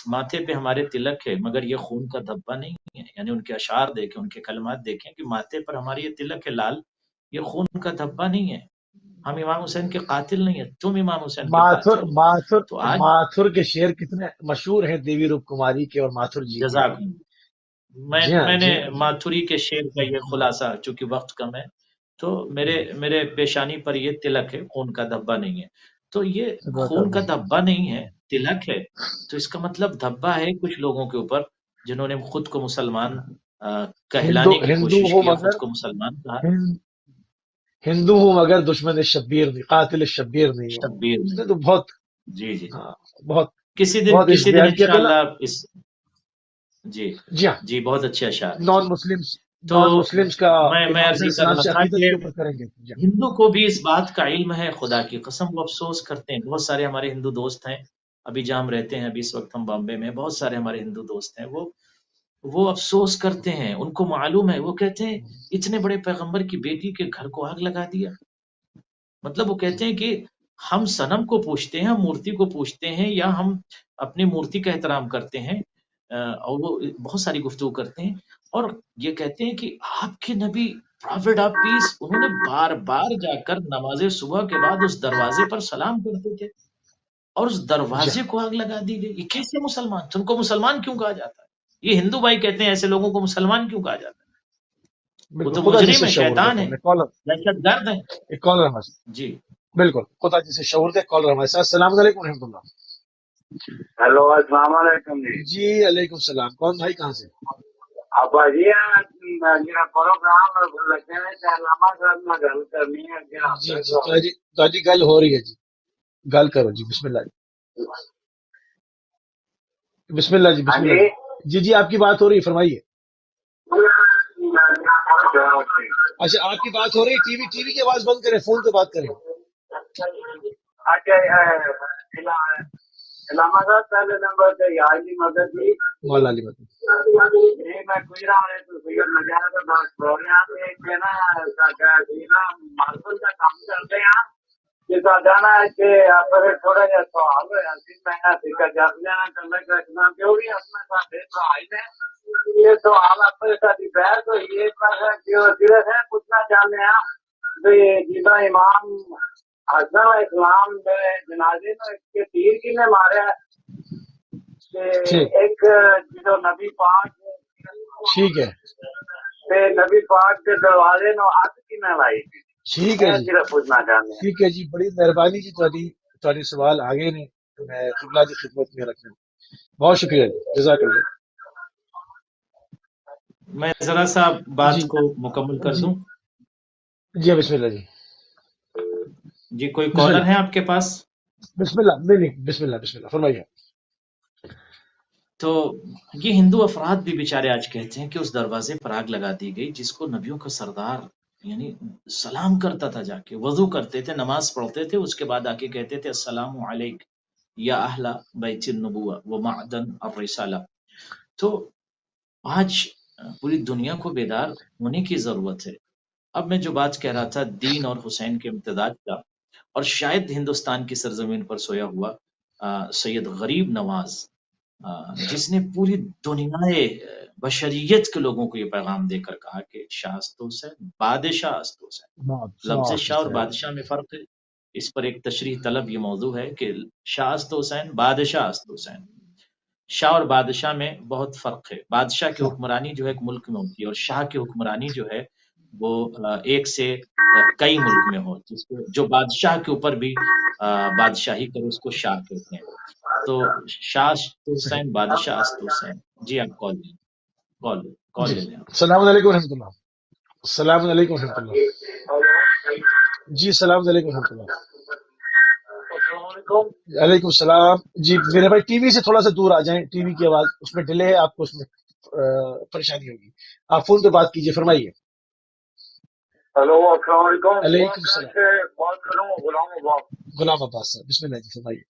ماتھے پہ ہمارے تلک ہے مگر یہ خون کا دھبا نہیں ہے. یعنی ان کے اشعار دیکھیں، ان کے کلمات دیکھیں کہ ماتھے پر ہماری یہ تلک ہے لال، یہ خون کا دھبا نہیں ہے. ہم امام حسین کے قاتل نہیں ہیں، تم امام حسین کے ماتھر قاتل ہو. ماتھر تو آج ماتھر کے شعر کتنے مشہور ہیں دیوی روپ کماری کے اور ماتھر جی کے. جزاک میں جی ہاں میں نے جی ہاں جی ماتھوری کے شعر کا یہ خلاصہ، چونکہ وقت کم ہے تو میرے پیشانی پر یہ تلک ہے، خون کا دھبا نہیں ہے. تو یہ صدق خون کا اللہ. دھبا نہیں ہے، تلک ہے. تو اس کا مطلب دھبا ہے کچھ لوگوں کے اوپر جنہوں نے خود کو مسلمان ہندو کہلانے کی ہندو کوشش ہوں کیا، خود مگر کو مسلمان کہا. ہندو ہوں مگر دشمن شبیر نہیں، قاتل شبیر نہیں ہوں. شبیر اس میں نے تو بہت جی جی ہاں بہت کسی دن بہت عشق کسی دن بیان کیا تھا نا. انشاءاللہ اس جی جی ہاں. جی بہت اچھے اشعار ہیں نان جی. مسلمس تو نان مسلمس کا میں امام عرض حسین یہ کر السلام رہا سے تھا عقیدت کہ کے اوپر کریں گے. جی ہاں. ہندو کو بھی اس بات کا علم ہے، خدا کی قسم وہ افسوس کرتے ہیں. بہت سارے ہمارے ہندو دوست ہیں، ابھی جہاں ہم رہتے ہیں، ابھی اس وقت ہم بامبے میں، بہت سارے ہمارے ہندو دوست ہیں، وہ افسوس کرتے ہیں. ان کو معلوم ہے، وہ کہتے ہیں اتنے بڑے پیغمبر کی بیٹی کے گھر کو آگ لگا دیا. مطلب وہ کہتے ہیں کہ ہم صنم کو پوچھتے ہیں، ہم مورتی کو پوچھتے ہیں، یا ہم اپنی مورتی کا احترام کرتے ہیں، اور وہ بہت ساری گفتگو کرتے ہیں. اور یہ کہتے ہیں کہ آپ کے نبی پرافٹ آف پیس، انہوں نے بار بار جا کر نماز صبح کے بعد اس دروازے پر سلام کرتے تھے، اور اس جی دروازے ہاں. کو آگ لگا دی گئی. یہ کیسے مسلمان؟ تم کو مسلمان کیوں کہا جاتا ہے؟ یہ ہندو بھائی کہتے ہیں ایسے لوگوں کو مسلمان کیوں کہا جاتا ہے؟ وہ بالکل تو خدا جی مجرم سے ہے، شعور دے. شیطان ہے، پڑھ لیں کالر. دہشت گرد ہے. ایک کالر ہمارے ساتھ. جی بالکل خدا جی سے شعور دے. کالر ہمارے ساتھ. السلام علیکم ورحمۃ اللہ. ہیلو السلام علیکم جی. جی علیکم السلام. کون بھائی کہاں سے؟ ابا جی میرا پروگرام لگے ہیں کہ علامہ صاحب میں گل کرنی ہے کہ جی جی تاری گل ہو رہی ہے جی. گل کرو جی. بسم اللہ جی. بسم اللہ جی. ہاں بسم جی. اللہ جی. جی جی آپ کی بات ہو رہی ہے، فرمائیے. اچھا آپ کی بات ہو رہی ہے. ٹی وی کی آواز بند کریں، فون پہ بات کریں. علامہ صاحب پہلے نمبر پہ یار کی مدد کی مولا علی مدد. میں گزرا تو سید نظارہ تو بات ہو رہا ہے کہ نا مارکل کا کام کرتے ہیں کہ جانا ہے کہ آپ تھوڑا جا سوال ہوا سی میں سکا جب لینا کرنا کرنا جو بھی اپنا ساتھ بھائی نے یہ سوال اپنے ساتھ بحث ہوئی ہے پوچھنا چاہتے ہیں جیسا امام حسن اسلام جنازے میں کے تیر کنے مارے ایک جو نبی پاک ٹھیک ہے. نبی پاک کے دروازے نو ہاتھ کنے لائی ٹھیک ہے جی. صرف پوچھنا چاہتے ہیں. ٹھیک ہے جی. بڑی مہربانی جی. تاری سوال آگے نے تو میں قبلہ کی خدمت میں رکھنا. بہت شکریہ جی. جزاک اللہ. میں ذرا سا بات جی کو مکمل کر جی دوں. جی بسم اللہ جی. جی کوئی بسم کالر اللہ ہے آپ کے پاس؟ بسم اللہ. نہیں بسم اللہ فرمائیے. تو یہ ہندو افراد بھی بیچارے آج کہتے ہیں کہ اس دروازے پر آگ لگا دی گئی جس کو نبیوں کا سردار یعنی سلام کرتا تھا، جا کے وضو کرتے تھے، نماز پڑھتے تھے، اس کے بعد آ کے کہتے تھے السلام علیک یا اہل بیت النبوہ و معدن الرسالہ. تو آج پوری دنیا کو بیدار ہونے کی ضرورت ہے. اب میں جو بات کہہ رہا تھا دین اور حسین کے امتداد کا، اور شاید ہندوستان کی سرزمین پر سویا ہوا سید غریب نواز، جس نے پوری دنیا بشریت کے لوگوں کو یہ پیغام دے کر کہا کہ شاہ است حسین بادشاہ است حسین. لفظ شاہ اور بادشاہ میں فرق ہے. اس پر ایک تشریح طلب یہ موضوع ہے کہ شاہ است حسین بادشاہ است حسین. شاہ اور بادشاہ میں بہت فرق ہے. بادشاہ کی حکمرانی جو ہے ایک ملک میں ہوتی ہے، اور شاہ کی حکمرانی جو ہے وہ ایک سے کئی ملک میں ہو، جس کو جو بادشاہ کے اوپر بھی بادشاہی کرے اس کو شاہ کہتے ہیں. تو شاہ است حسین بادشاہ است حسین. جی آپ کال لیں، کال جی لے لیں آپ. السلام علیکم ورحمۃ اللہ. السلام علیکم ورحمۃ اللہ. جی السلام علیکم ورحمۃ اللہ. وعلیکم السلام. جی میرے بھائی ٹی وی سے تھوڑا سا دور آ جائیں. ٹی وی کی آواز اس میں ڈیلے ہے، آپ کو اس میں پریشانی ہوگی. آپ فون پہ بات کیجیے، فرمائیے. ہلو السلام علیکم. علیکم السلام. بات کروں غلام عباس. غلام عباس صاحب بسم اللہ جی فرمائیے.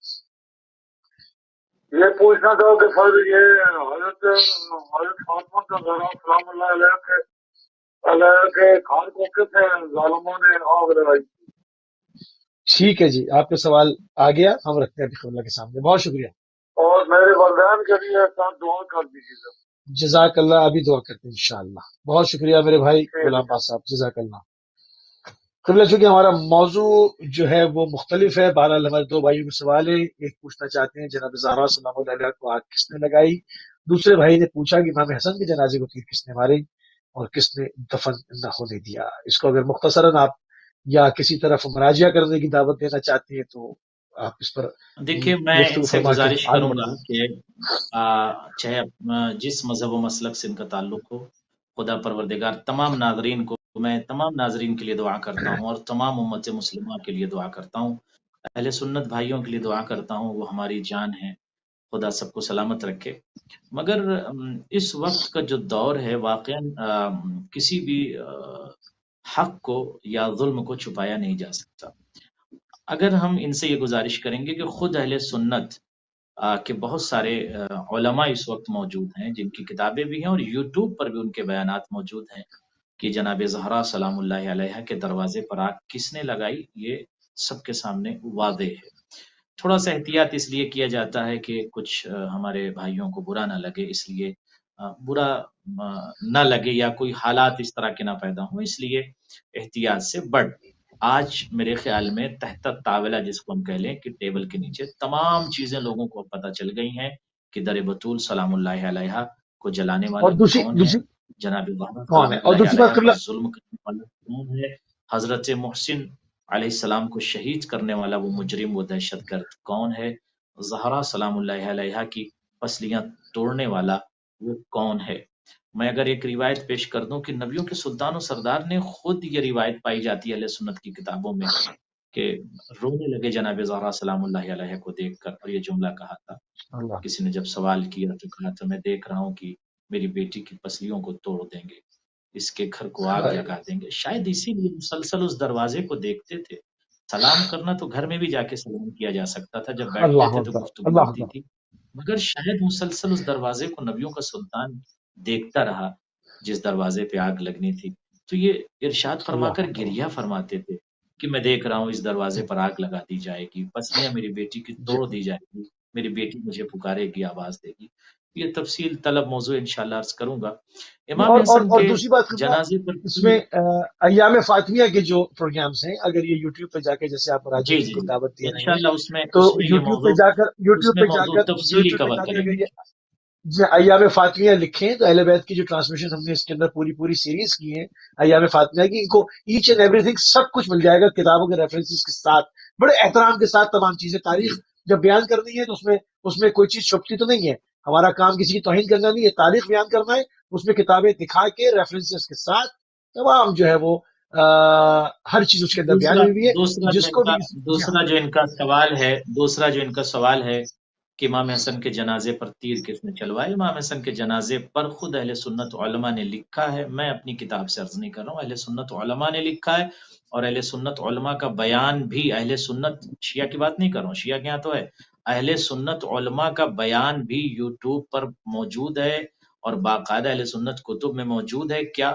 یہ پوچھنا تھا کہ فرض یہ حضرت فاطمہ کا زہرا سلام اللہ علیہ کے خان کو کس ظالموں نے آگ لگائی؟ ٹھیک ہے جی، آپ کا سوال آ گیا، ہم رکھتے ہیں ابھی اللہ کے سامنے. بہت شکریہ. اور میرے والدین کے لیے ساتھ دعا کر دیجیے گا. جزاک اللہ. ابھی دعا کرتے ہیں انشاءاللہ. بہت شکریہ میرے بھائی غلام پاس صاحب، جزاک اللہ. قبلہ چونکہ ہمارا موضوع جو ہے وہ مختلف ہے، بہرحال ہمارے دو بھائیوں کے سوال ہے. ایک پوچھنا چاہتے ہیں جناب زہرا سلام اللہ علیہ کو آگ کس نے لگائی. دوسرے بھائی نے پوچھا کہ امام حسن کے جنازے کو تیر کس نے مارے اور کس نے دفن نہ ہونے دیا. اس کو اگر مختصراً آپ یا کسی طرف مراجعہ کرنے کی دعوت دینا چاہتے ہیں تو آپ اس پر دیکھیے میں ان گفتگو سے فرما کے گزارش آگے کروں گا بڑھیں. کہ چاہے جس مذہب و مسلک سے ان کا تعلق ہو، خدا پروردگار تمام ناظرین کو، میں تمام ناظرین کے لیے دعا کرتا ہوں اور تمام امت مسلمہ کے لیے دعا کرتا ہوں، اہل سنت بھائیوں کے لیے دعا کرتا ہوں، وہ ہماری جان ہے، خدا سب کو سلامت رکھے. مگر اس وقت کا جو دور ہے واقعا کسی بھی حق کو یا ظلم کو چھپایا نہیں جا سکتا. اگر ہم ان سے یہ گزارش کریں گے کہ خود اہل سنت کے بہت سارے علماء اس وقت موجود ہیں جن کی کتابیں بھی ہیں اور یوٹیوب پر بھی ان کے بیانات موجود ہیں کہ جناب زہرا سلام اللہ علیہ کے دروازے پر آگ کس نے لگائی، یہ سب کے سامنے واضح ہے. تھوڑا سا احتیاط اس لیے کیا جاتا ہے کہ کچھ ہمارے بھائیوں کو برا نہ لگے، اس لیے برا نہ لگے یا کوئی حالات اس طرح کے نہ پیدا ہوں، اس لیے احتیاط سے. بٹ آج میرے خیال میں تحت طاولہ جس کو ہم کہہ لیں کہ ٹیبل کے نیچے تمام چیزیں لوگوں کو پتہ چل گئی ہیں کہ در بطول سلام اللہ علیہ کو جلانے اور والا دوسری کون ہے، دوسری جناب زہرا کون سلام ہے، اور اللہ دوسری بات علیہ پر قبلہ ظلم کرنے والا کون ہے، حضرت محسن علیہ السلام کو شہید کرنے والا وہ مجرم، وہ دہشت گرد کون ہے، زہرا سلام اللہ علیہ کی پسلیاں توڑنے والا وہ کون ہے. میں اگر ایک روایت پیش کر دوں کہ نبیوں کے سلطان و سردار نے خود یہ روایت پائی جاتی ہے اہل سنت کی کتابوں میں کہ رونے لگے جناب زہرا سلام اللہ علیہ کو دیکھ کر اور یہ جملہ کہا تھا. اللہ کسی نے جب سوال کیا تو کہا تھا میں دیکھ رہا ہوں کہ میری بیٹی کی پسلیوں کو توڑ دیں گے، اس کے گھر کو آگ لگا دیں گے. شاید اسی لیے مسلسل اس دروازے کو دیکھتے تھے. سلام کرنا تو گھر میں بھی جا کے سلام کیا جا سکتا تھا، جب بیٹھتے اللہ تھے تو اکبر، گفتگو اللہ ہوتی اکبر. تھی. مگر شاید مسلسل اس دروازے کو نبیوں کا سلطان دیکھتا رہا جس دروازے پہ آگ لگنی تھی. تو یہ ارشاد فرما اللہ کر اکبر. گریہ فرماتے تھے کہ میں دیکھ رہا ہوں اس دروازے پر آگ لگا دی جائے گی، پسلیاں میری بیٹی کی توڑ دی جائے گی، میری بیٹی مجھے پکارے گی، آواز دے گی. یہ تفصیل طلب موضوع انشاءاللہ عرض کروں گا. امام حسن اور کے دوسری بات قبلہ جنازے پر اس میں ایام فاطمیہ کے جو پروگرامز ہیں، اگر یہ یوٹیوب پہ جا کے جیسے آپ جی مراجعین جی کو جی دعوت دے رہے ہیں انشاءاللہ تو اس میں یہ یوٹیوب پہ موضوع جا کر اس میں موضوع تفصیلی کور کریں اگر گے. یہ جی ایام فاطمیہ لکھیں تو اہل بیت کی جو ٹرانسمیشن ہم نے اس کے اندر پوری سیریز کی ہے ایام فاطمیہ کی، ان کو ایچ اینڈ ایوری تھنگ سب کچھ مل جائے گا کتابوں کے ریفرنسز کے ساتھ، بڑے احترام کے ساتھ تمام چیزیں. تاریخ جب بیان کرنی ہے تو اس میں کوئی چیز چھپتی تو نہیں ہے. ہمارا کام کسی کی توہین کرنا نہیں ہے، تاریخ بیان کرنا ہے. اس میں کتابیں دکھا کے ریفرنسز کے ساتھ تمام جو ہے وہ ہر چیز اس کے اندر بیان ہوئی ہے. جس کو بھی جی ہاں دوسرا جو ان کا سوال ہے کہ امام حسن کے جنازے پر تیر کس نے چلوائے. امام حسن کے جنازے پر خود اہل سنت علماء نے لکھا ہے، میں اپنی کتاب سے عرض نہیں کر رہا ہوں، اہل سنت علماء نے لکھا ہے. اور اہل سنت علماء کا بیان بھی، اہل سنت شیعہ کی بات نہیں کر رہا ہوں، شیعہ کے یہاں تو ہے، اہل سنت علماء کا بیان بھی یوٹیوب پر موجود ہے اور باقاعدہ اہل سنت کتب میں موجود ہے. کیا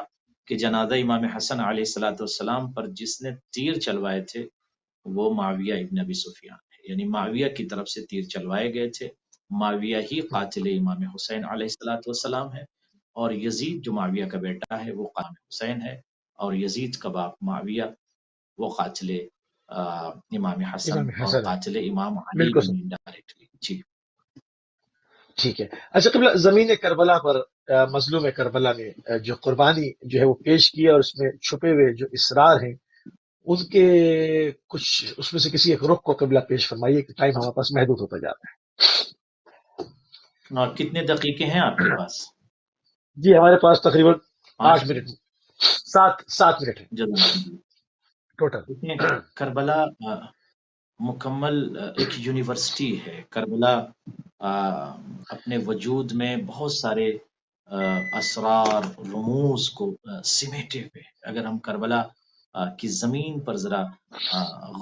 کہ جنازہ امام حسن علیہ السلام پر جس نے تیر چلوائے تھے وہ معاویہ ابن ابی سفیان ہے، یعنی معاویہ کی طرف سے تیر چلوائے گئے تھے. معاویہ ہی قاتل امام حسین علیہ السلام ہے، اور یزید جو معاویہ کا بیٹا ہے وہ قاتل حسین ہے، اور یزید کا باپ معاویہ وہ قاتل امام حسن امام اور حسن ہے. قاتل امام علی بالکل بھی صحیح. انڈائریکٹلی. جی ٹھیک ہے. اچھا قبلہ زمین کربلا پر مظلوم کربلا نے جو قربانی جو ہے وہ پیش کی ہے اور اس میں چھپے ہوئے جو اسرار ہیں ان کے کچھ اس میں سے کسی ایک رخ کو قبلہ پیش فرمائیے کہ ٹائم ہمارے پاس محدود ہوتا جا رہا اور کتنے دقیقے ہیں آپ کے پاس؟ ہے. جی ہمارے پاس تقریباً 5 8 منٹ 7 منٹ ہے ٹوٹل. دیکھیں کربلا مکمل ایک یونیورسٹی ہے. کربلا اپنے وجود میں بہت سارے اسرار رموز کو سمیٹے ہوئے. اگر ہم کربلا کی زمین پر ذرا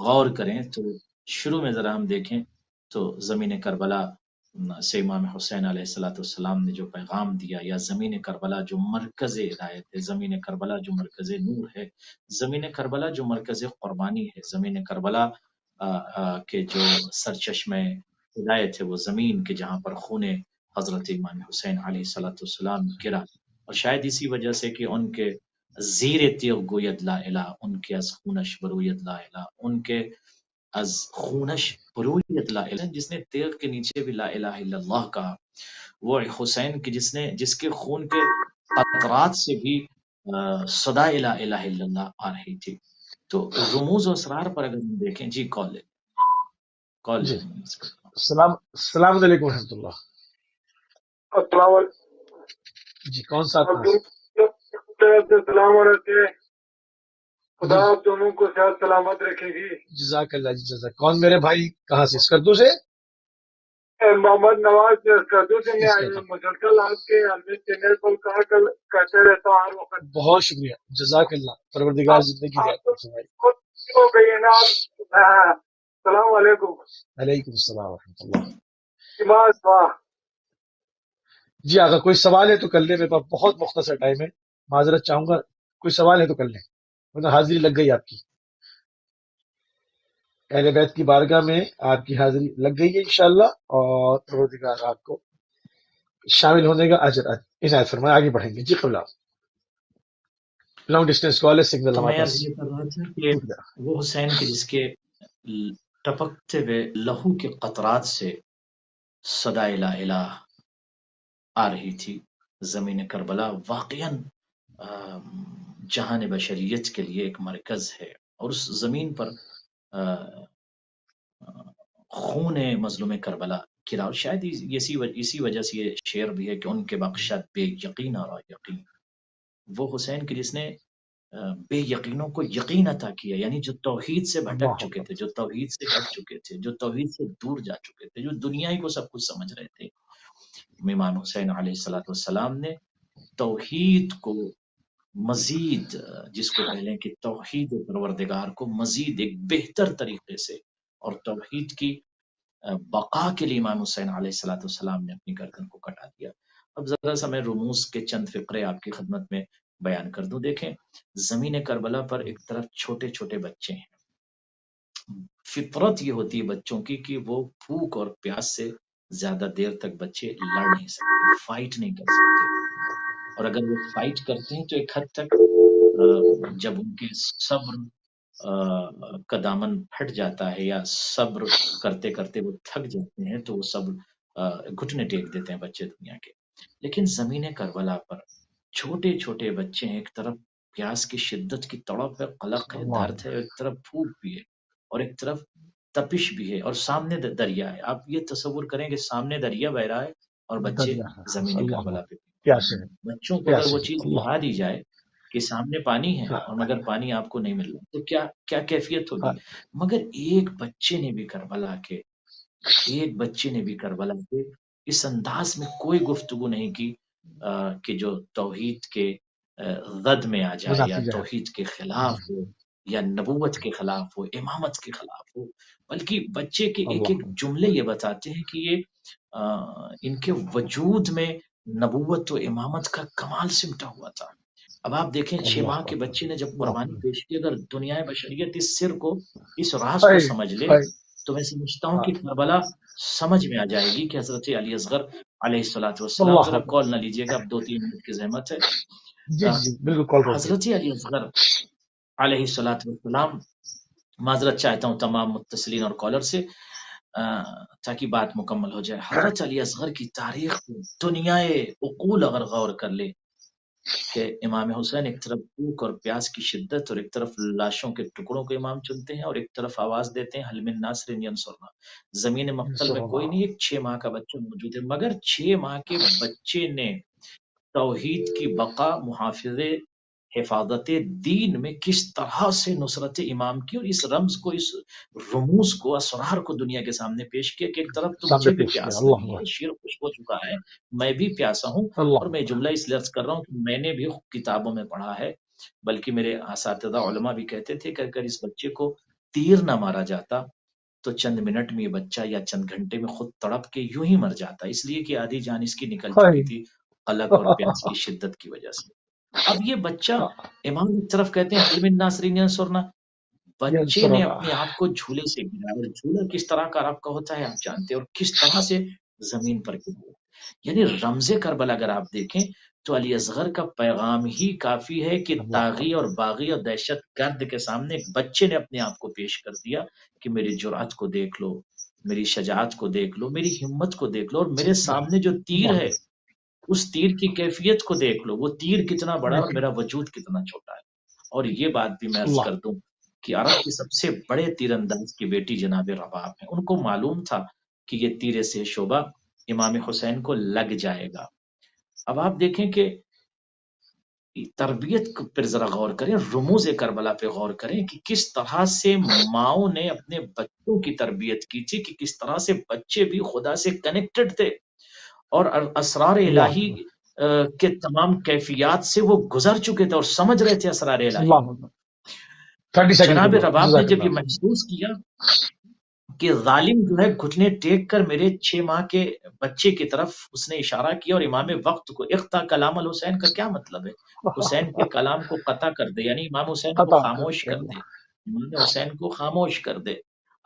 غور کریں تو شروع میں ذرا ہم دیکھیں تو زمین کربلا سے امام حسین علیہ السلام نے جو پیغام دیا، یا زمین کربلا جو مرکز ہدایت ہے، زمین کربلا جو مرکز نور ہے، زمین کربلا جو مرکز قربانی ہے، زمین کربلا کے جو سرچشمہ ہدایت ہے، وہ زمین کے جہاں پر خون حضرت امام حسین علیہ السلام گرا، اور شاید اسی وجہ سے کہ ان کے زیر تیغ گوید لا الہ، ان کے از خونش بروید لا الہ، ان کے از خونش برویت لا الہ، جس نے تیغ کے نیچے بھی لا الہ الا اللہ کہا، وہ حسین کی جس کے خون کے قطرات سے بھی صدا لا الہ الا اللہ آ رہی تھی۔ تو رموز و اسرار پر اگر ہم دیکھیں، جی کال جی میں اس کو السلام علیکم ورحمۃ اللہ. السلام علیکم. جی کون صاحب کہاں سے؟ السلام علیکم. خدا جی آپ دونوں کو صحت سلامت رکھے گی. جزاک اللہ جی جزاک. کون میرے بھائی کہاں سے؟ اسکردو سے؟ محمد نواز اسکردو سے. میں اسکردو. مسلسل آپ کے چینل پر کہتے رہتا ہوں ہر وقت. بہت شکریہ، جزاک اللہ، پروردگار زندگی دے آپ کو بھائی. ہو گئی ہے نا آپ. السلام علیکم. علیکم السلام ورحمۃ اللہ. واہ. جی اگر کوئی سوال ہے تو کر لیں، میرے پاس بہت مختصر ٹائم ہے، معذرت چاہوں گا، کوئی سوال ہے تو کر لیں، مطلب حاضری لگ گئی آپ کی، اہل بیت کی بارگاہ میں آپ کی حاضری لگ گئی ہے انشاءاللہ، اور پروردگار آپ کو شامل ہونے کا اجر عنایت فرمائے. آگے بڑھیں گے. جی قبلہ لانگ ڈسٹینس کال ہے، سگنل تو ہمارے میں پاس عرض یہ کر رہا تھا کہ ٹوٹ گیا. وہ حسین کے جس کے ٹپکتے ہوئے لہو کے قطرات سے صدا لا الہ آ رہی تھی. زمین کربلا واقعاً جہان بشریت کے لیے ایک مرکز ہے، اور اس زمین پر خون مظلوم کربلا گرا، اور شاید اسی وجہ سے یہ شعر بھی ہے کہ ان کے بخشت بے یقین اور یقین. وہ حسین کے جس نے بے یقینوں کو یقین عطا کیا، یعنی جو توحید سے بھٹک اللہ چکے اکبر. تھے، جو توحید سے ہٹ چکے تھے، جو توحید سے دور جا چکے تھے، جو دنیا ہی کو سب کچھ سمجھ رہے تھے، امام حسین علیہ السلام نے توحید کو مزید، جس کو کہہ لیں کہ توحید پروردگار کو مزید ایک بہتر طریقے سے، اور توحید کی بقا کے لیے امام حسین علیہ السلام نے اپنی گردن کو کٹا دیا. اب ذرا سا میں رموز کے چند فقرے آپ کی خدمت میں بیان کر دوں. دیکھیں، زمین کربلا پر ایک طرف چھوٹے چھوٹے بچے ہیں. فطرت یہ ہوتی ہے بچوں کی کہ وہ بھوک اور پیاس سے زیادہ دیر تک بچے لڑ نہیں سکتے، فائٹ نہیں کر سکتے، اور اگر وہ فائٹ کرتے ہیں تو ایک حد تک جب ان کے صبر کا دامن پھٹ جاتا ہے، یا صبر کرتے کرتے وہ تھک جاتے ہیں، تو وہ صبر گھٹنے ٹیک دیتے ہیں بچے دنیا کے. لیکن زمین کربلا پر چھوٹے چھوٹے بچے ہیں، ایک طرف پیاس کی شدت کی تڑپ ہے، قلق ہے، اللہ درد ہے، ایک طرف بھوک بھی ہے، اور ایک طرف تپش بھی ہے، اور سامنے دریا ہے. آپ یہ تصور کریں کہ سامنے دریا بہ رہا ہے اور بچے دریا ہے. زمین اللہ کربلا اکبر. پہ. پیاسے ہیں، بچوں کو اگر پیاسے وہ ہیں. چیز اللہ دکھا دی جائے کہ سامنے پانی ہے، ہاں اور مگر پانی آپ کو نہیں مل رہا، تو کیا کیفیت ہوگی. ہاں. مگر ایک بچے نے بھی کربلا کے اس انداز میں کوئی گفتگو نہیں کی کہ جو توحید کے ضد میں آ جائے، یا منافی جو ہے. توحید کے خلاف ہو، یا نبوت کے خلاف ہو، امامت کے خلاف ہو، بلکہ بچے کے ایک اللہ ایک جملے یہ بتاتے ہیں کہ یہ ان کے وجود میں نبوت و امامت کا کمال سمٹا ہوا تھا. اب آپ دیکھیں، 6 اللہ ماہ کے اکبر. بچے نے جب اللہ قربانی اکبر. پیش کی، اگر دنیا بشریت اس سر کو، اس راز کو ہائے سمجھ لے، ہائے. تو میں سمجھتا ہوں ہاں. کہ کربلا سمجھ میں آ جائے گی کہ حضرت علی اصغر علیہ السلام. اللہ ذرا اکبر. کال نہ لیجیے گا، اب 2-3 منٹ کی زحمت ہے. جی جی جی بالکل کال روک دیں. حضرت علی اصغر علیہ السلام، معذرت چاہتا ہوں تمام متصلین اور کالر سے تاکہ بات مکمل ہو جائے. حضرت علی اصغر کی تاریخ دنیا عقول اگر غور کر لے کہ امام حسین ایک طرف بھوک اور پیاس کی شدت، اور ایک طرف لاشوں کے ٹکڑوں کو امام چنتے ہیں، اور ایک طرف آواز دیتے ہیں حل من ناصر ینصرنا. زمین مقتل میں کوئی نہیں، ایک 6 ماہ کا بچہ موجود ہے، مگر 6 ماہ کے بچے نے توحید کی بقا، حفاظت دین میں کس طرح سے نصرت امام کی، اور اس رمز کو، اس رموز کو، اسرار کو دنیا کے سامنے پیش کیا کہ ایک طرف سامنے تجھے بھی پیش کیا. پیاس اللہ لگی اکبر. ہے، شیر خوش ہو چکا ہے، میں بھی پیاسا ہوں. اللہ اور میں اکبر. جملہ اس لفظ کر رہا ہوں کہ میں نے بھی کتابوں میں پڑھا ہے، بلکہ میرے اساتذہ علماء بھی کہتے تھے کہ اگر اس بچے کو تیر نہ مارا جاتا تو چند منٹ میں یہ بچہ یا چند گھنٹے میں خود تڑپ کے یوں ہی مر جاتا، اس لیے کہ آدھی جان اس کی نکل چکی تھی قلق اور پیاس کی شدت کی وجہ سے۔ اب یہ بچہ امام ایک طرف کہتے ہیں حل من ناصرین ینصرنا، بچے نے اپنے آپ کو جھولے سے گرا، اور جھولا کس طرح کا رب کا ہوتا ہے آپ جانتے ہیں، اور کس طرح سے زمین پر گرا۔ یعنی رمز کربلا اگر آپ دیکھیں تو علی اصغر کا پیغام ہی کافی ہے کہ طاغی اور باغی اور دہشت گرد کے سامنے ایک بچے نے اپنے آپ کو پیش کر دیا کہ میری جرأت کو دیکھ لو، میری شجاعت کو دیکھ لو، میری ہمت کو دیکھ لو، اور میرے سامنے جو تیر ہے اس تیر کی کیفیت کو دیکھ لو، وہ تیر کتنا بڑا اور میرا وجود کتنا چھوٹا ہے۔ اور یہ بات بھی میں عرض کر دوں کہ عرب کے سب سے بڑے تیر انداز کی بیٹی جناب رباب ہیں، ان کو معلوم تھا کہ یہ تیر سے شعبہ امام حسین کو لگ جائے گا۔ اب آپ دیکھیں کہ تربیت پر ذرا غور کریں، رموز کربلا پہ غور کریں کہ کس طرح سے ماؤں نے اپنے بچوں کی تربیت کی تھی، کہ کس طرح سے بچے بھی خدا سے کنیکٹڈ تھے اور اسرار الہی کے تمام کیفیات سے وہ گزر چکے تھے اور سمجھ رہے تھے اسرار الہی۔ جناب رباب نے جب یہ محسوس کیا کہ ظالم جو ہے گھٹنے ٹیک کر میرے 6 ماہ کے بچے کی طرف اس نے اشارہ کیا، اور امام وقت کو اقطع کلام الحسین کا کیا مطلب ہے؟ حسین کے کلام کو قطع کر دے، یعنی امام حسین کو خاموش کر دے، امام حسین کو خاموش کر دے۔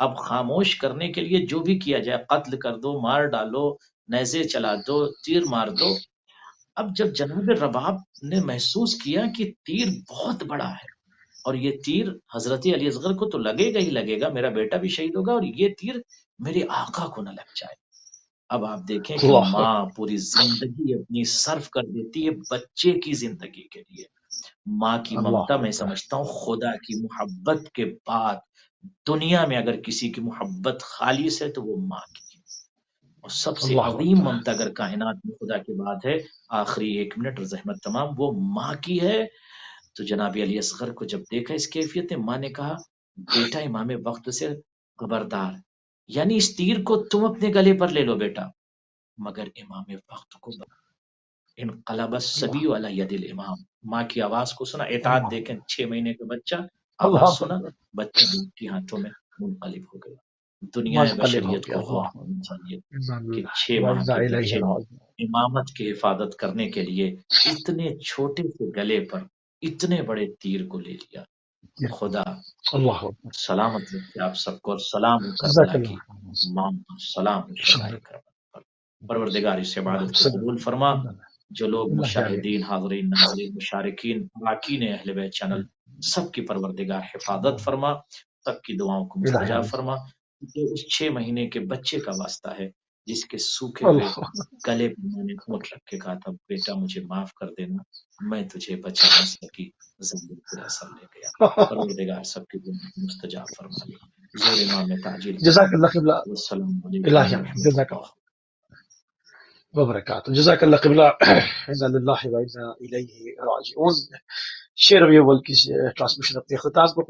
اب خاموش کرنے کے لیے جو بھی کیا جائے، قتل کر دو، مار ڈالو، نیزے چلا دو، تیر مار دو۔ اب جب جناب رباب نے محسوس کیا کہ تیر بہت بڑا ہے، اور یہ تیر حضرت علی اصغر کو تو لگے گا ہی لگے گا، میرا بیٹا بھی شہید ہوگا، اور یہ تیر میرے آقا کو نہ لگ جائے۔ اب آپ دیکھیں کہ ماں پوری زندگی اپنی صرف کر دیتی ہے بچے کی زندگی کے لیے۔ ماں کی ممتا میں سمجھتا ہوں خدا کی محبت کے بعد دنیا میں اگر کسی کی محبت خالص ہے تو وہ ماں کی ہے، اور سب سے عظیم ممتا اگر کائنات میں خدا کے بعد ہے، آخری 1 منٹ اور زحمت تمام، وہ ماں کی ہے۔ تو جناب علی اصغر کو جب دیکھا اس کیفیت میں، ماں نے کہا بیٹا امام وقت سے خبردار، یعنی اس تیر کو تم اپنے گلے پر لے لو بیٹا، مگر امام وقت کو انقلب الصبی علی ید الامام۔ ماں کی آواز کو سنا، اطاعت دیکھیں 6 مہینے کا بچہ، آواز سنا، بچہ کے ہاتھوں میں منقلب ہو گیا۔ دنیا بشریت کو غور کرنا چاہیے کہ 6 ماہ کے بچے امامت کی حفاظت کرنے کے لیے اتنے چھوٹے سے گلے پر اتنے بڑے تیر کو لے لیا۔ خدا سلامت رکھے آپ سب کو، اور سلام کربلا کی ماں، سلام کربلا پر۔ پروردگار اس عبادت کو قبول فرما۔ جو لوگ مشاہدین، حاضرین، ناظرین، مشارکین، اراکین اہل بیت چینل، سب کی پروردگار حفاظت فرما، سب کی دعاؤں کو مستجاب فرما۔ جو اس 6 مہینے کے بچے کا واسطہ ہے جس کے سوکھے ہوئے گلے پر میں نے ہونٹ رکھ کے کہا تھا بیٹا مجھے معاف کر دینا، میں تجھے بچا نہ سکی، زمین پر اثر لے گیا۔ پروردگار سب کی دعاؤں کو مستجاب فرما لے۔ زور امام تعجیل جزاک اللہ قبلہ والسلام علیکم جزاک اللہ وبرکاتہ۔ جزاک اللہ قبلہ، انا للہ و انا الیہ راجعون۔ شیئر ربیع الاول کی ٹرانسمیشن اپنے اختتام کو